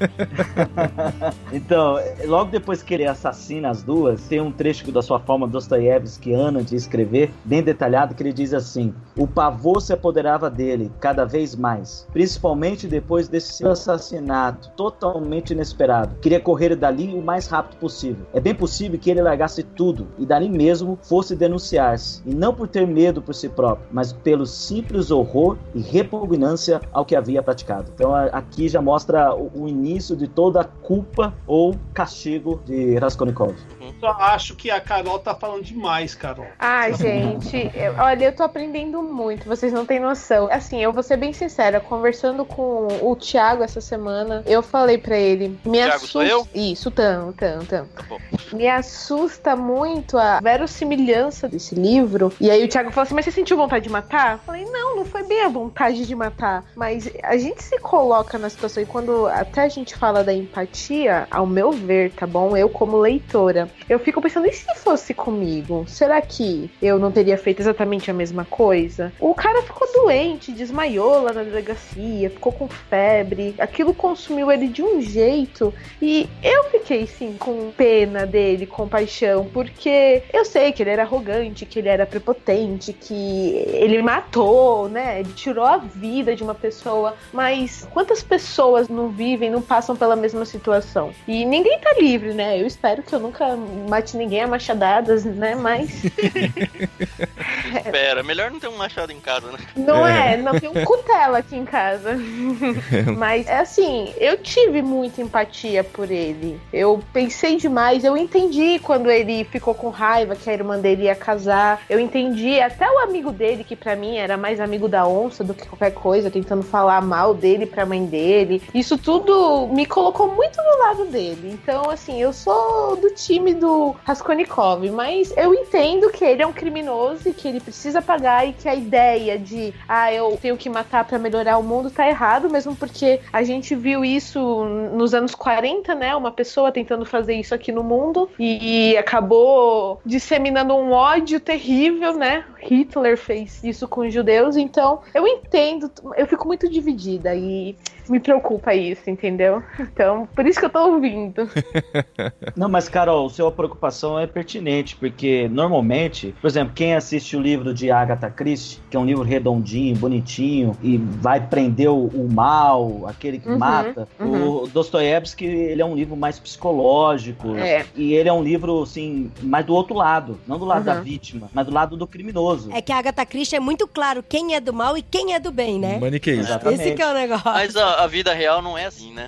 Então, logo depois que ele assassina as duas, tem um trecho da sua forma dostoiévskiana de escrever, bem detalhado, que ele diz assim: o pavor se apoderava dele cada vez mais, principalmente depois desse seu assassinato totalmente inesperado. Queria correr dali o mais rápido possível. É bem possível que ele largasse tudo e dali mesmo fosse denunciar-se, e não por ter medo por si próprio, mas pelo simples horror e repugnância ao que havia praticado. Então aqui já mostra o início de toda a culpa ou castigo de Raskolnikov. Só acho que a Carol tá falando demais, Carol. Ai, gente, olha, eu tô aprendendo muito, vocês não têm noção. Assim, eu vou ser bem sincera, conversando com o Thiago essa semana, eu falei pra ele... Thiago, sou eu? Isso, Tan. Tá bom. Me assusta muito a verossimilhança desse livro. E aí o Thiago falou assim, mas você sentiu vontade de matar? Eu falei, não não foi bem a vontade de matar, mas a gente se coloca na situação, e quando até a gente fala da empatia, ao meu ver, tá bom? Eu como leitora, eu fico pensando, e se fosse comigo? Será que eu não teria feito exatamente a mesma coisa? O cara ficou doente, desmaiou lá na delegacia, ficou com febre, aquilo consumiu ele de um jeito, e eu fiquei, sim, com pena dele, compaixão, porque eu sei que ele era arrogante, que ele era prepotente, que ele matou, né? Ele tirou a vida de uma pessoa, mas quantas pessoas não vivem, não passam pela mesma situação? E ninguém tá livre, né? Eu espero que eu nunca mate ninguém a machadadas, né? Mas... Espera, melhor não ter um machado em casa, né? Não é, não tem um cutelo aqui em casa. Mas, é assim, eu tive muita empatia por ele. Eu pensei demais, eu entendi quando ele ficou com raiva que a irmã dele ia casar. Eu entendi até o amigo dele, que pra mim era mais amigo da onça do que qualquer coisa, tentando falar mal dele pra mãe dele. Isso tudo me colocou muito do lado dele. Então, assim, eu sou do time do Raskolnikov, mas eu entendo que ele é um criminoso e que ele precisa pagar, e que a ideia de, eu tenho que matar pra melhorar o mundo tá errado, mesmo porque a gente viu isso nos anos 40, né? Uma pessoa tentando fazer isso aqui no mundo e acabou disseminando um ódio terrível, né? Hitler fez isso com os judeus, então eu entendo, eu fico muito dividida e me preocupa isso, entendeu? Então, por isso que eu tô ouvindo. Não, mas Carol, sua preocupação é pertinente, porque normalmente, por exemplo, quem assiste o livro de Agatha Christie, que é um livro redondinho, bonitinho, e vai prender o mal, aquele que mata, o Dostoiévski, ele é um livro mais psicológico, e ele é um livro, assim, mais do outro lado, não do lado da vítima, mas do lado do criminoso. É que a Agatha Christie é muito claro quem é do mal e quem é do bem, né? Maniqueísta. Exatamente. Esse que é o negócio. Mas a vida real não é assim, né?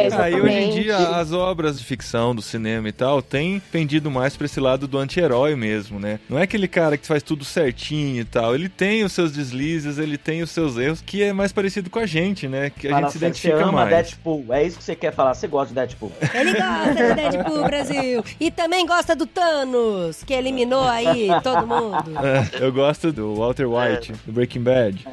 Exatamente. Aí hoje em dia as obras de ficção, do cinema e tal, têm pendido mais pra esse lado do anti-herói mesmo, né? Não é aquele cara que faz tudo certinho e tal. Ele tem os seus deslizes, ele tem os seus erros, que é mais parecido com a gente, né? Que a gente se identifica você ama mais. Deadpool, é isso que você quer falar, você gosta de Deadpool. Ele gosta de Deadpool, Brasil. E também gosta do Thanos, que eliminou aí todo mundo. Eu gosto do Walter White, do Breaking Bad.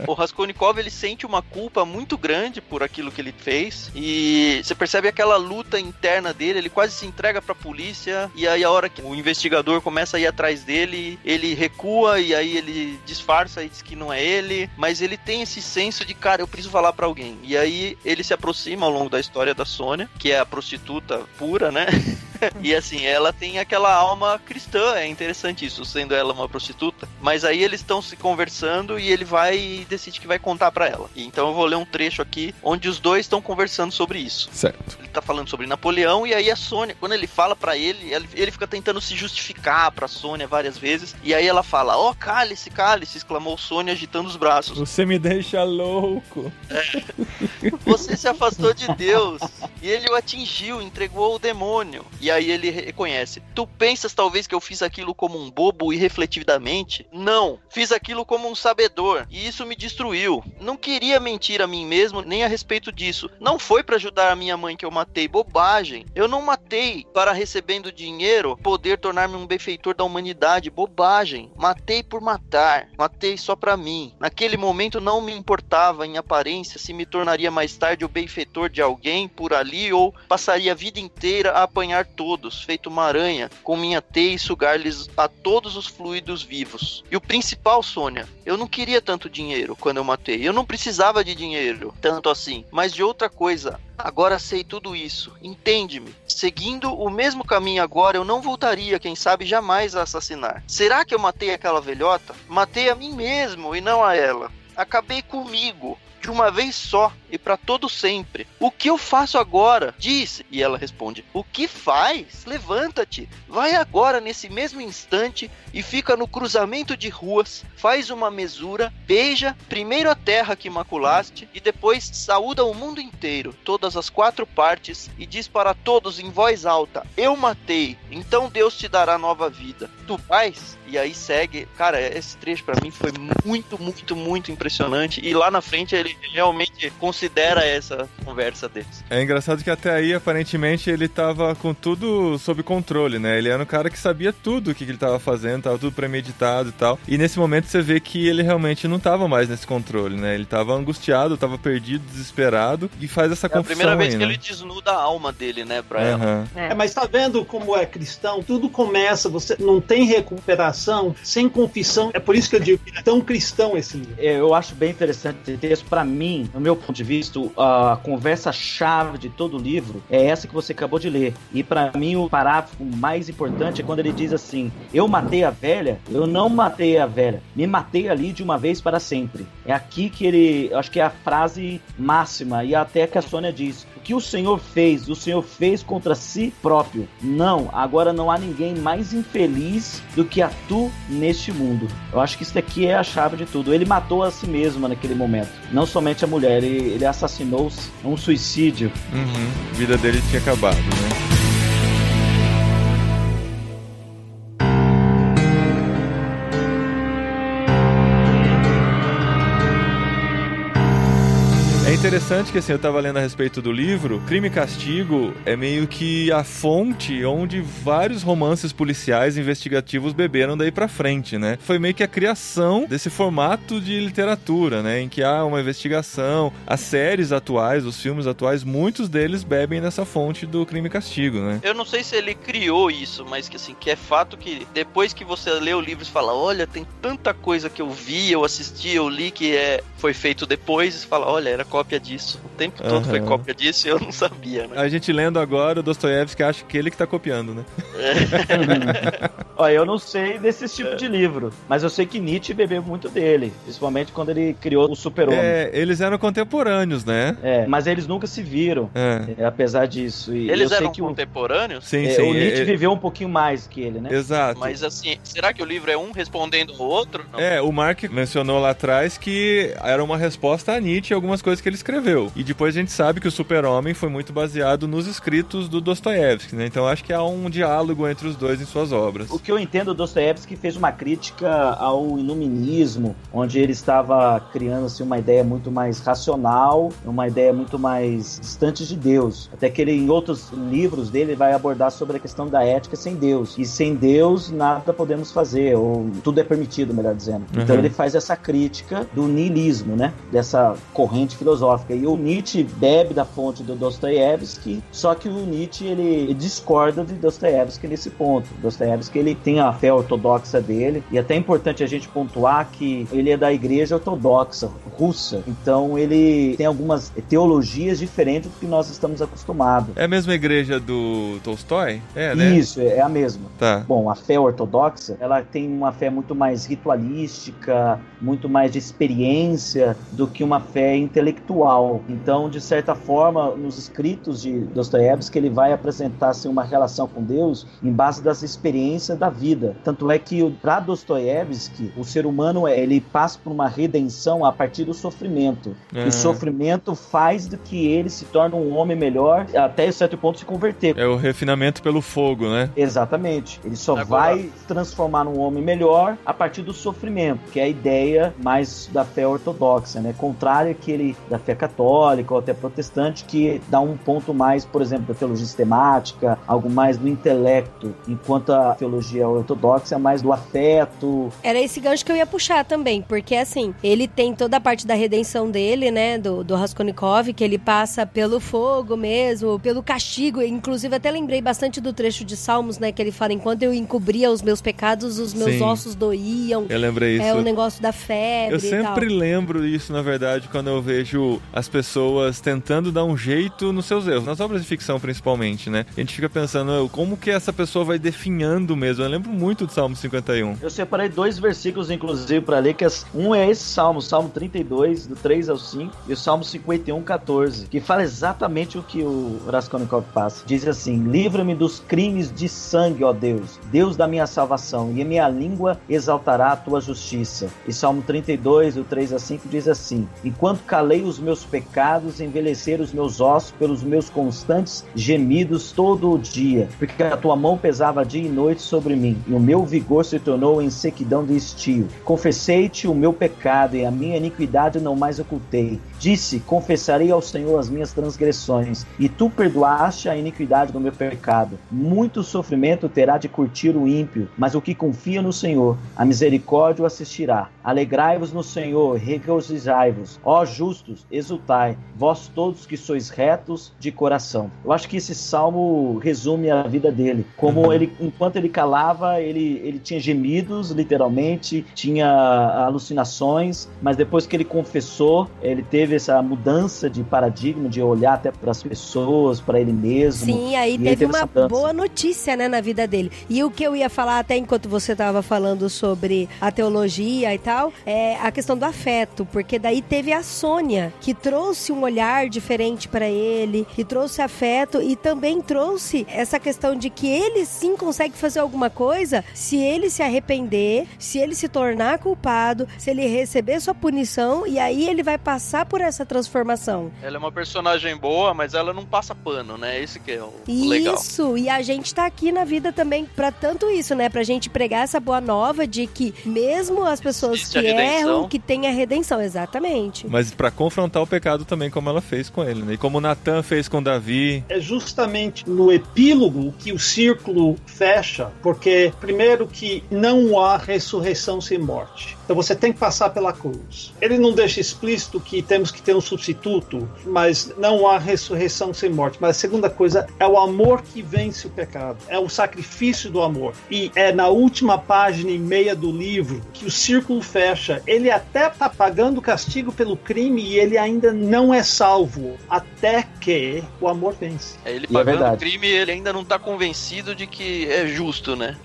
O Raskolnikov, ele sente uma culpa muito grande por aquilo que ele fez, e você percebe aquela luta interna dele, ele quase se entrega pra polícia, e aí a hora que o investigador começa a ir atrás dele, ele recua, e aí ele disfarça e diz que não é ele, mas ele tem esse senso de, cara, eu preciso falar pra alguém. E aí ele se aproxima ao longo da história da Sônia, que é a prostituta pura, né? E assim, ela tem aquela alma cristã, é interessante isso, sendo ela uma prostituta. Mas aí eles estão se conversando e ele vai e decide que vai contar pra ela. E então eu vou ler um trecho aqui, onde os dois estão conversando sobre isso. Certo. Ele tá falando sobre Napoleão, e aí a Sônia, quando ele fala pra ele, ele fica tentando se justificar pra Sônia várias vezes, e aí ela fala, cálice, cálice, exclamou Sônia agitando os braços. Você me deixa louco. Você se afastou de Deus, e ele o atingiu, entregou ao demônio. E aí ele reconhece, tu pensas talvez que eu fiz aquilo como um bobo irrefletidamente? Não, fiz aquilo como um sabedor, e isso me destruiu. Não queria mentir a mim mesmo, nem a respeito disso. Não foi pra ajudar a minha mãe que eu matei, bobagem. Eu não matei para, recebendo dinheiro, poder tornar-me um benfeitor da humanidade, bobagem. Matei por matar, matei só pra mim. Naquele momento não me importava em aparência se me tornaria mais tarde o benfeitor de alguém por ali, ou passaria a vida inteira a apanhar todos, feito uma aranha, com minha teia e sugar-lhes a todos os fluidos vivos. E o principal, Sônia, eu não queria tanto dinheiro quando eu matei. Eu não precisava de dinheiro, tanto assim, mas de outra coisa. Agora sei tudo isso, entende-me. Seguindo o mesmo caminho agora, eu não voltaria, quem sabe, jamais a assassinar. Será que eu matei aquela velhota? Matei a mim mesmo e não a ela. Acabei comigo, de uma vez só e para todo sempre. O que eu faço agora? Disse. E ela responde, o que faz? Levanta-te, vai agora nesse mesmo instante e fica no cruzamento de ruas, faz uma mesura, beija primeiro a terra que maculaste e depois saúda o mundo inteiro, todas as 4 partes, e diz para todos em voz alta, eu matei, então Deus te dará nova vida. Tu vais? E aí segue. Cara, esse trecho pra mim foi muito, muito, muito impressionante, e lá na frente ele ele realmente considera essa conversa deles. É engraçado que até aí, aparentemente, ele tava com tudo sob controle, né? Ele era um cara que sabia tudo o que ele tava fazendo, tava tudo premeditado e tal. E nesse momento você vê que ele realmente não tava mais nesse controle, né? Ele tava angustiado, tava perdido, desesperado, e faz essa confusão. É a primeira vez aí, que né? ele desnuda a alma dele, né, pra ela. Mas tá vendo como é cristão? Tudo começa, você não tem recuperação sem confissão. É por isso que eu digo que é tão cristão esse livro. Eu acho bem interessante esse texto. Pra mim, no meu ponto de vista, a conversa-chave de todo o livro é essa que você acabou de ler. E pra mim, o parágrafo mais importante é quando ele diz assim: eu matei a velha, eu não matei a velha, me matei ali de uma vez para sempre. É aqui que ele, eu acho que é a frase máxima, e até que a Sônia diz: o que o Senhor fez contra si próprio. Não, agora não há ninguém mais infeliz do que a tu neste mundo. Eu acho que isso daqui é a chave de tudo. Ele matou a si mesmo naquele momento. Não somente a mulher, ele assassinou-se. Um suicídio. A vida dele tinha acabado, né? É interessante que, assim, eu tava lendo a respeito do livro, Crime e Castigo é meio que a fonte onde vários romances policiais investigativos beberam daí pra frente, né? Foi meio que a criação desse formato de literatura, né? Em que há uma investigação, as séries atuais, os filmes atuais, muitos deles bebem nessa fonte do Crime e Castigo, né? Eu não sei se ele criou isso, mas que, assim, que é fato que depois que você lê o livro e fala, olha, tem tanta coisa que eu vi, eu assisti, eu li que foi feito depois, e você fala, olha, era cópia disso. O tempo todo foi cópia disso e eu não sabia, né? A gente lendo agora, o Dostoiévski acha que ele que tá copiando, né? Olha, eu não sei desse tipo de livro, mas eu sei que Nietzsche bebeu muito dele, principalmente quando ele criou o Super-Homem. Eles eram contemporâneos, né? Mas eles nunca se viram, apesar disso. E eles eu eram sei que contemporâneos? Sim. O Nietzsche viveu um pouquinho mais que ele, né? Exato. Mas assim, será que o livro é um respondendo ao outro? Não. O Mark mencionou lá atrás que era uma resposta a Nietzsche e algumas coisas que ele escreveu. E depois a gente sabe que o Super-Homem foi muito baseado nos escritos do Dostoiévski, né? Então acho que há um diálogo entre os dois em suas obras. O que eu entendo, o Dostoiévski fez uma crítica ao iluminismo, onde ele estava criando assim, uma ideia muito mais racional, uma ideia muito mais distante de Deus. Até que ele, em outros livros dele, vai abordar sobre a questão da ética sem Deus. E sem Deus, nada podemos fazer, ou tudo é permitido, melhor dizendo. Então ele faz essa crítica do niilismo, né? Dessa corrente filosófica. E o Nietzsche bebe da fonte do Dostoiévski, só que o Nietzsche, ele discorda de Dostoiévski nesse ponto. Dostoiévski, ele tem a fé ortodoxa dele, e até é importante a gente pontuar que ele é da igreja ortodoxa russa, então ele tem algumas teologias diferentes do que nós estamos acostumados. É a mesma igreja do Tolstói? Né? Isso, é a mesma. Tá. Bom, a fé ortodoxa, ela tem uma fé muito mais ritualística, muito mais de experiência do que uma fé intelectual. Então, de certa forma, nos escritos de Dostoiévski, ele vai apresentar assim, uma relação com Deus em base das experiências da vida. Tanto é que, para Dostoiévski, o ser humano ele passa por uma redenção a partir do sofrimento. O sofrimento faz do que ele se torne um homem melhor, até certo ponto se converter. É o refinamento pelo fogo, né? Exatamente. Ele só vai transformar num homem melhor a partir do sofrimento, que é a ideia mais da fé ortodoxa, né? Contrário àquele da fé católica ou até protestante, que dá um ponto mais, por exemplo, da teologia sistemática, algo mais do intelecto, enquanto a teologia ortodoxa é mais do afeto. Era esse gancho que eu ia puxar também, porque assim, ele tem toda a parte da redenção dele, né, do Raskolnikov, que ele passa pelo fogo mesmo, pelo castigo, inclusive até lembrei bastante do trecho de Salmos, né, que ele fala, enquanto eu encobria os meus pecados, os meus ossos doíam. Eu lembrei isso. É o negócio da febre. Eu sempre lembro isso, na verdade, quando eu vejo as pessoas tentando dar um jeito nos seus erros, nas obras de ficção principalmente, né? A gente fica pensando, como que essa pessoa vai definhando mesmo? Eu lembro muito do Salmo 51. Eu separei 2 versículos, inclusive, para ler, que um é esse Salmo, Salmo 32, do 3 ao 5, e o Salmo 51, 14, que fala exatamente o que o Raskolnikov passa. Diz assim: livra-me dos crimes de sangue, ó Deus, Deus da minha salvação, e a minha língua exaltará a tua justiça. E Salmo 32, do 3 a 5, diz assim: enquanto calei os meus pecados, envelheceram os meus ossos pelos meus constantes gemidos todo o dia, porque a tua mão pesava dia e noite sobre sobre mim, e o meu vigor se tornou em sequidão de estio. Confessei-te o meu pecado, e a minha iniquidade não mais ocultei. Disse, confessarei ao Senhor as minhas transgressões, e tu perdoaste a iniquidade do meu pecado. Muito sofrimento terá de curtir o ímpio, mas o que confia no Senhor, a misericórdia o assistirá. Alegrai-vos no Senhor, regozijai-vos. Ó justos, exultai, vós todos que sois retos de coração. Eu acho que esse salmo resume a vida dele. Como ele, enquanto ele calava, ele tinha gemidos, literalmente, tinha alucinações, mas depois que ele confessou, ele teve essa mudança de paradigma, de olhar até para as pessoas, para ele mesmo. Sim, aí teve uma boa notícia, né, na vida dele. E o que eu ia falar até enquanto você estava falando sobre a teologia e tal, é a questão do afeto, porque daí teve a Sônia, que trouxe um olhar diferente para ele, que trouxe afeto e também trouxe essa questão de que ele sim consegue fazer alguma coisa se ele se arrepender, se ele se tornar culpado, se ele receber sua punição, e aí ele vai passar por essa transformação. Ela é uma personagem boa, mas ela não passa pano, né? Esse que é o legal. Isso, e a gente tá aqui na vida também pra tanto isso, né? Pra gente pregar essa boa nova de que mesmo as pessoas que erram, que tem a redenção, exatamente. Mas pra confrontar o pecado também, como ela fez com ele, né? E como Natan fez com Davi. É justamente no epílogo que o círculo fecha, porque primeiro que não há ressurreição sem morte. Então você tem que passar pela cruz. Ele não deixa explícito que temos que ter um substituto, mas não há ressurreição sem morte. Mas a segunda coisa é o amor que vence o pecado. É o sacrifício do amor. E é na última página e meia do livro que o círculo fecha. Ele até está pagando o castigo pelo crime e ele ainda não é salvo. Até que o amor vence. Ele pagando o crime, ele ainda não está convencido de que é justo, né?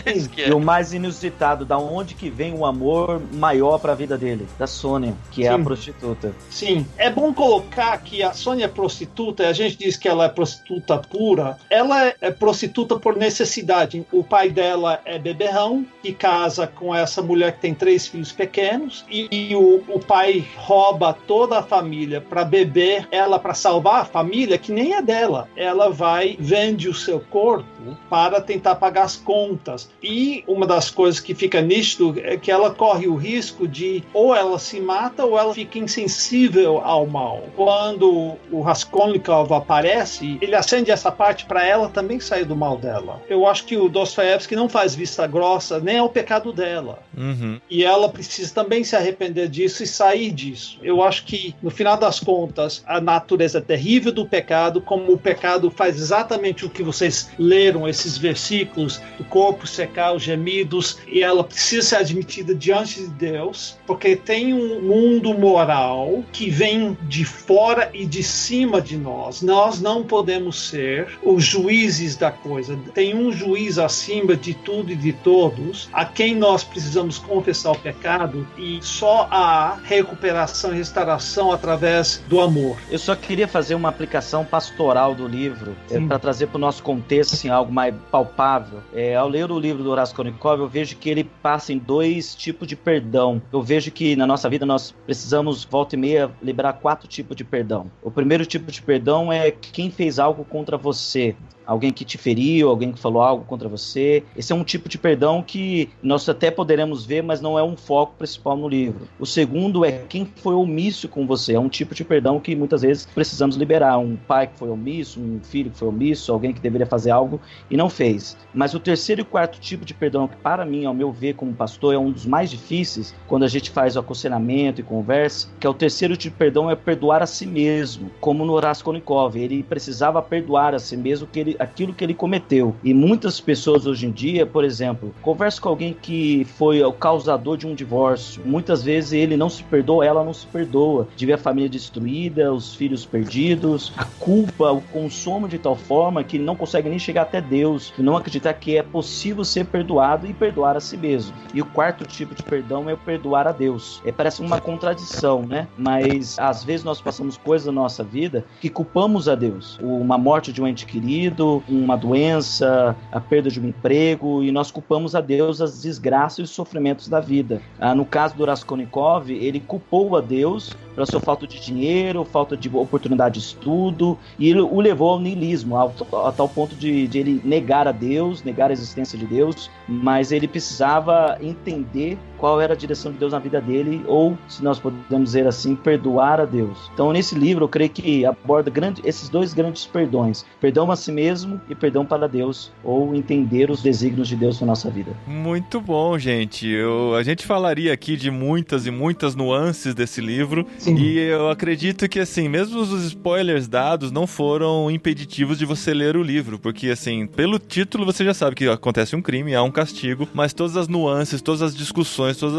Isso que é. E o mais inusitado, da onde que vem o amor maior para a vida dele? Da Sônia, que é a prostituta. Sim, é bom colocar que a Sônia é prostituta, a gente diz que ela é prostituta pura, ela é prostituta por necessidade. O pai dela é beberrão, que casa com essa mulher que tem 3 filhos pequenos, e o pai rouba toda a família para beber, ela para salvar a família, que nem é dela. Ela vai, vende o seu corpo para tentar pagar as contas. E uma das coisas que fica nítido é que ela corre o risco de ou ela se mata ou ela fica insensível ao mal. Quando o Raskolnikov aparece, ele acende essa parte para ela também sair do mal dela. Eu acho que o Dostoiévski não faz vista grossa nem ao pecado dela. E ela precisa também se arrepender disso e sair disso. Eu acho que, no final das contas, a natureza terrível do pecado, como o pecado faz exatamente o que vocês leram, esses versículos, do corpo secar, os gemidos, e ela precisa ser admitida diante de Deus, porque tem um mundo moral que vem de fora e de cima de nós. Nós não podemos ser os juízes da coisa. Tem um juiz acima de tudo e de todos, a quem nós precisamos confessar o pecado, e só há recuperação e restauração através do amor. Eu só queria fazer uma aplicação pastoral do livro, para trazer para o nosso contexto assim, algo mais palpável. Ao ler o livro do Raskolnikov, eu vejo que ele passa em 2 tipos de perdão. Eu vejo que na nossa vida nós precisamos, volta e meia, liberar 4 tipos de perdão. O primeiro tipo de perdão é quem fez algo contra você. Alguém que te feriu, alguém que falou algo contra você. Esse é um tipo de perdão que nós até poderemos ver, mas não é um foco principal no livro. O segundo é quem foi omisso com você. É um tipo de perdão que muitas vezes precisamos liberar. Um pai que foi omisso, um filho que foi omisso, alguém que deveria fazer algo e não fez. Mas o terceiro e quarto tipo de perdão, que para mim, ao meu ver como pastor, é um dos mais difíceis, quando a gente faz o aconselhamento e conversa, que é o terceiro tipo de perdão, é perdoar a si mesmo. Como no Raskolnikov, ele precisava perdoar a si mesmo aquilo que ele cometeu. E muitas pessoas hoje em dia, por exemplo, converso com alguém que foi o causador de um divórcio. Muitas vezes ele não se perdoa, ela não se perdoa. De ver a família destruída, os filhos perdidos, a culpa, o consumo de tal forma que ele não consegue nem chegar até Deus, e não acreditar que é possível ser perdoado e perdoar a si mesmo. E o quarto tipo de perdão é o perdoar a Deus. Parece uma contradição, né? Mas às vezes nós passamos coisas na nossa vida que culpamos a Deus. Uma morte de um ente querido, medo, uma doença, a perda de um emprego, e nós culpamos a Deus as desgraças e os sofrimentos da vida. No caso do Raskolnikov, ele culpou a Deus pela sua falta de dinheiro, falta de oportunidade de estudo, e ele o levou ao niilismo, a tal ponto de ele negar a Deus, negar a existência de Deus, mas ele precisava entender qual era a direção de Deus na vida dele, ou, se nós podemos dizer assim, perdoar a Deus. Então, nesse livro, eu creio que aborda esses dois grandes perdões: perdão a si mesmo e perdão para Deus, ou entender os desígnios de Deus na nossa vida. Muito bom, gente. A gente falaria aqui de muitas e muitas nuances desse livro. Sim. E eu acredito que, assim, mesmo os spoilers dados não foram impeditivos de você ler o livro, porque, assim, pelo título você já sabe que acontece um crime, há um castigo, mas todas as nuances, todas as discussões, todas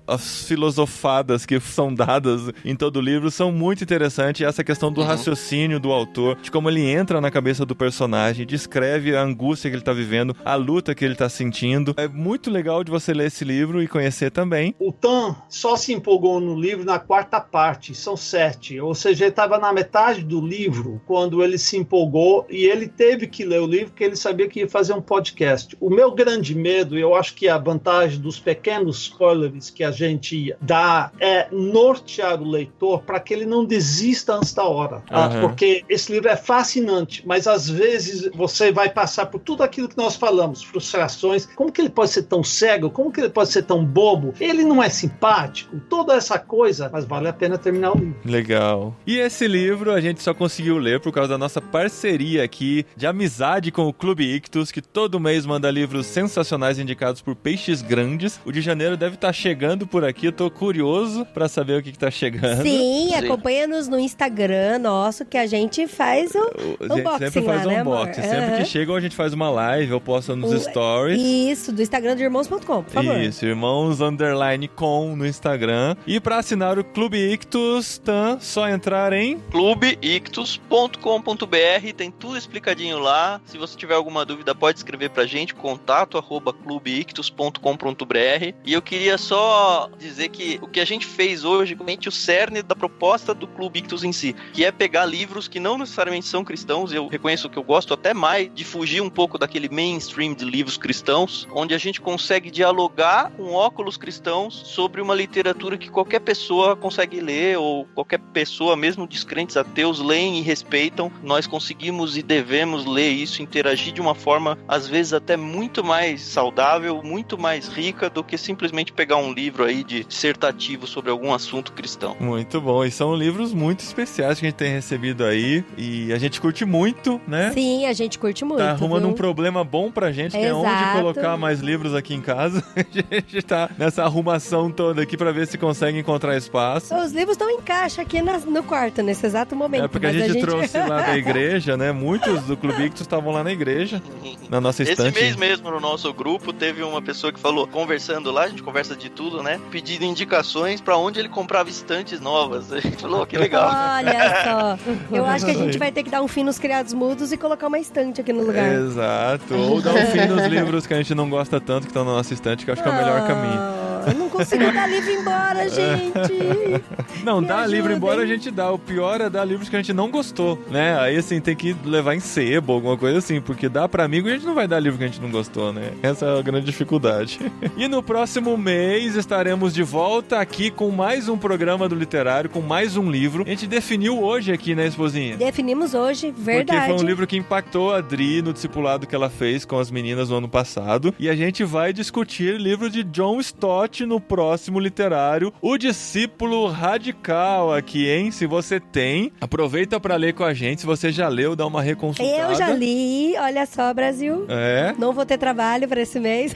as filosofadas que são dadas em todo o livro são muito interessantes. E essa questão do raciocínio do autor, de como ele entra na cabeça do personagem, descreve a angústia que ele tá vivendo, a luta que ele tá sentindo. É muito legal de você ler esse livro e conhecer também. O Tan só se empolgou no livro na 4ª parte. São 7, ou seja, ele estava na metade do livro quando ele se empolgou, e ele teve que ler o livro porque ele sabia que ia fazer um podcast. O meu grande medo, eu acho que a vantagem dos pequenos spoilers que a gente dá é nortear o leitor para que ele não desista antes da hora, porque esse livro é fascinante, mas às vezes você vai passar por tudo aquilo que nós falamos, frustrações, como que ele pode ser tão cego, como que ele pode ser tão bobo, ele não é simpático, toda essa coisa, mas vale a pena terminar o livro. Legal. E esse livro a gente só conseguiu ler por causa da nossa parceria aqui de amizade com o Clube Ictus, que todo mês manda livros sensacionais indicados por peixes grandes. O de janeiro deve estar chegando por aqui, eu tô curioso pra saber o que tá chegando. Sim, acompanha-nos no Instagram nosso, que a gente faz o unboxing sempre faz lá, unboxing. Sempre que chega, a gente faz uma live, eu posto nos stories. Isso, do Instagram do irmãos.com, por favor. Isso, irmãos_com no Instagram. E pra assinar o Clube Ictus, só entrar em clubeictus.com.br, tem tudo explicadinho lá. Se você tiver alguma dúvida, pode escrever pra gente, contato@clubeictus.com.br. E eu queria só dizer que o que a gente fez hoje, realmente o cerne da proposta do Clube Ictus em si, que é pegar livros que não necessariamente são cristãos. Eu reconheço que eu gosto até mais de fugir um pouco daquele mainstream de livros cristãos, onde a gente consegue dialogar com óculos cristãos sobre uma literatura que qualquer pessoa consegue ler, ou qualquer pessoa, mesmo descrentes ateus, leem e respeitam. Nós conseguimos e devemos ler isso, interagir de uma forma, às vezes até muito mais saudável, muito mais rica do que simplesmente pegar um livro aí de dissertativo sobre algum assunto cristão. Muito bom, e são livros muito especiais que a gente tem recebido aí, e a gente curte muito, né? Sim, a gente curte muito. Tá arrumando um problema bom pra gente, que é onde colocar mais livros aqui em casa. A gente tá nessa arrumação toda aqui pra ver se consegue encontrar espaço. Os livros estão em caixa aqui no quarto, nesse exato momento. É porque a gente trouxe lá da igreja, né? Muitos do Clube Ictus estavam lá na igreja, na nossa estante. Esse mês mesmo, no nosso grupo, teve uma pessoa que falou, conversando lá, a gente conversa de tudo, né? Pedindo indicações pra onde ele comprava estantes novas. A gente falou, que legal. Olha só, eu acho que a gente vai ter que dar um fim nos criados mudos e colocar uma estante aqui no lugar. Exato, ou dar um fim nos livros que a gente não gosta tanto, que estão na nossa estante, que eu acho que é o melhor caminho. Eu não consigo dar livro embora, gente. Não, dar livro embora a gente dá. O pior é dar livros que a gente não gostou, né? Aí, assim, tem que levar em sebo, alguma coisa assim, porque dá pra amigo e a gente não vai dar livro que a gente não gostou, né? Essa é a grande dificuldade. E no próximo mês estaremos de volta aqui com mais um programa do Literário, com mais um livro. A gente definiu hoje aqui, né, esposinha? Definimos hoje, verdade. Porque foi um livro que impactou a Adri no discipulado que ela fez com as meninas no ano passado. E a gente vai discutir o livro de John Stott no próximo Literário, O Discípulo Radical aqui, hein? Se você tem, aproveita pra ler com a gente. Se você já leu, dá uma reconsultada. Eu já li, olha só, Brasil. É? Não vou ter trabalho pra esse mês.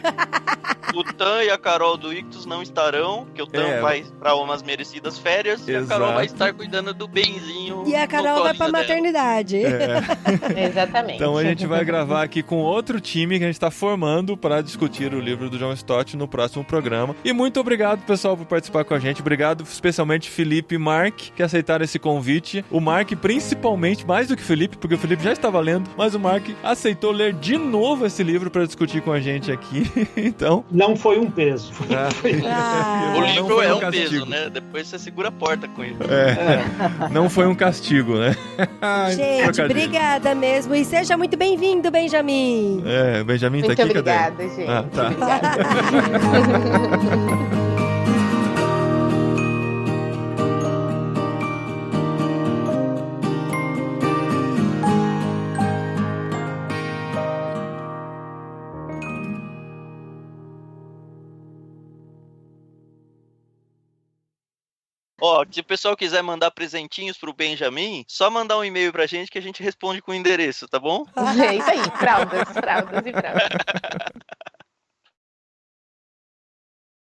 O Tan e a Carol do Ictus não estarão, porque o Tan vai pra umas merecidas férias. Exato. E a Carol vai estar cuidando do Benzinho. E a Carol vai pra maternidade. Exatamente. Então a gente vai gravar aqui com outro time que a gente tá formando pra discutir o livro do John Stott no próximo programa. E muito obrigado, pessoal, por participar com a gente. Obrigado especialmente Felipe e Mark, que aceitaram esse convite. O Mark, principalmente, mais do que o Felipe, porque o Felipe já estava lendo, mas o Mark aceitou ler de novo esse livro pra discutir com a gente aqui. Então... não foi um peso. Ah. O Não livro foi é um um castigo. peso, né? Depois você segura a porta com ele. Não foi um castigo, né? Ai, Gente, trocadilho. obrigada mesmo. E seja muito bem-vindo, Benjamin. Benjamin tá Muito aqui, cadê? obrigada, gente. Ah, tá. Obrigada. Ó, se o pessoal quiser mandar presentinhos pro Benjamin, só mandar um e-mail pra gente que a gente responde com o endereço, tá bom? É isso aí, fraldas e fraldas.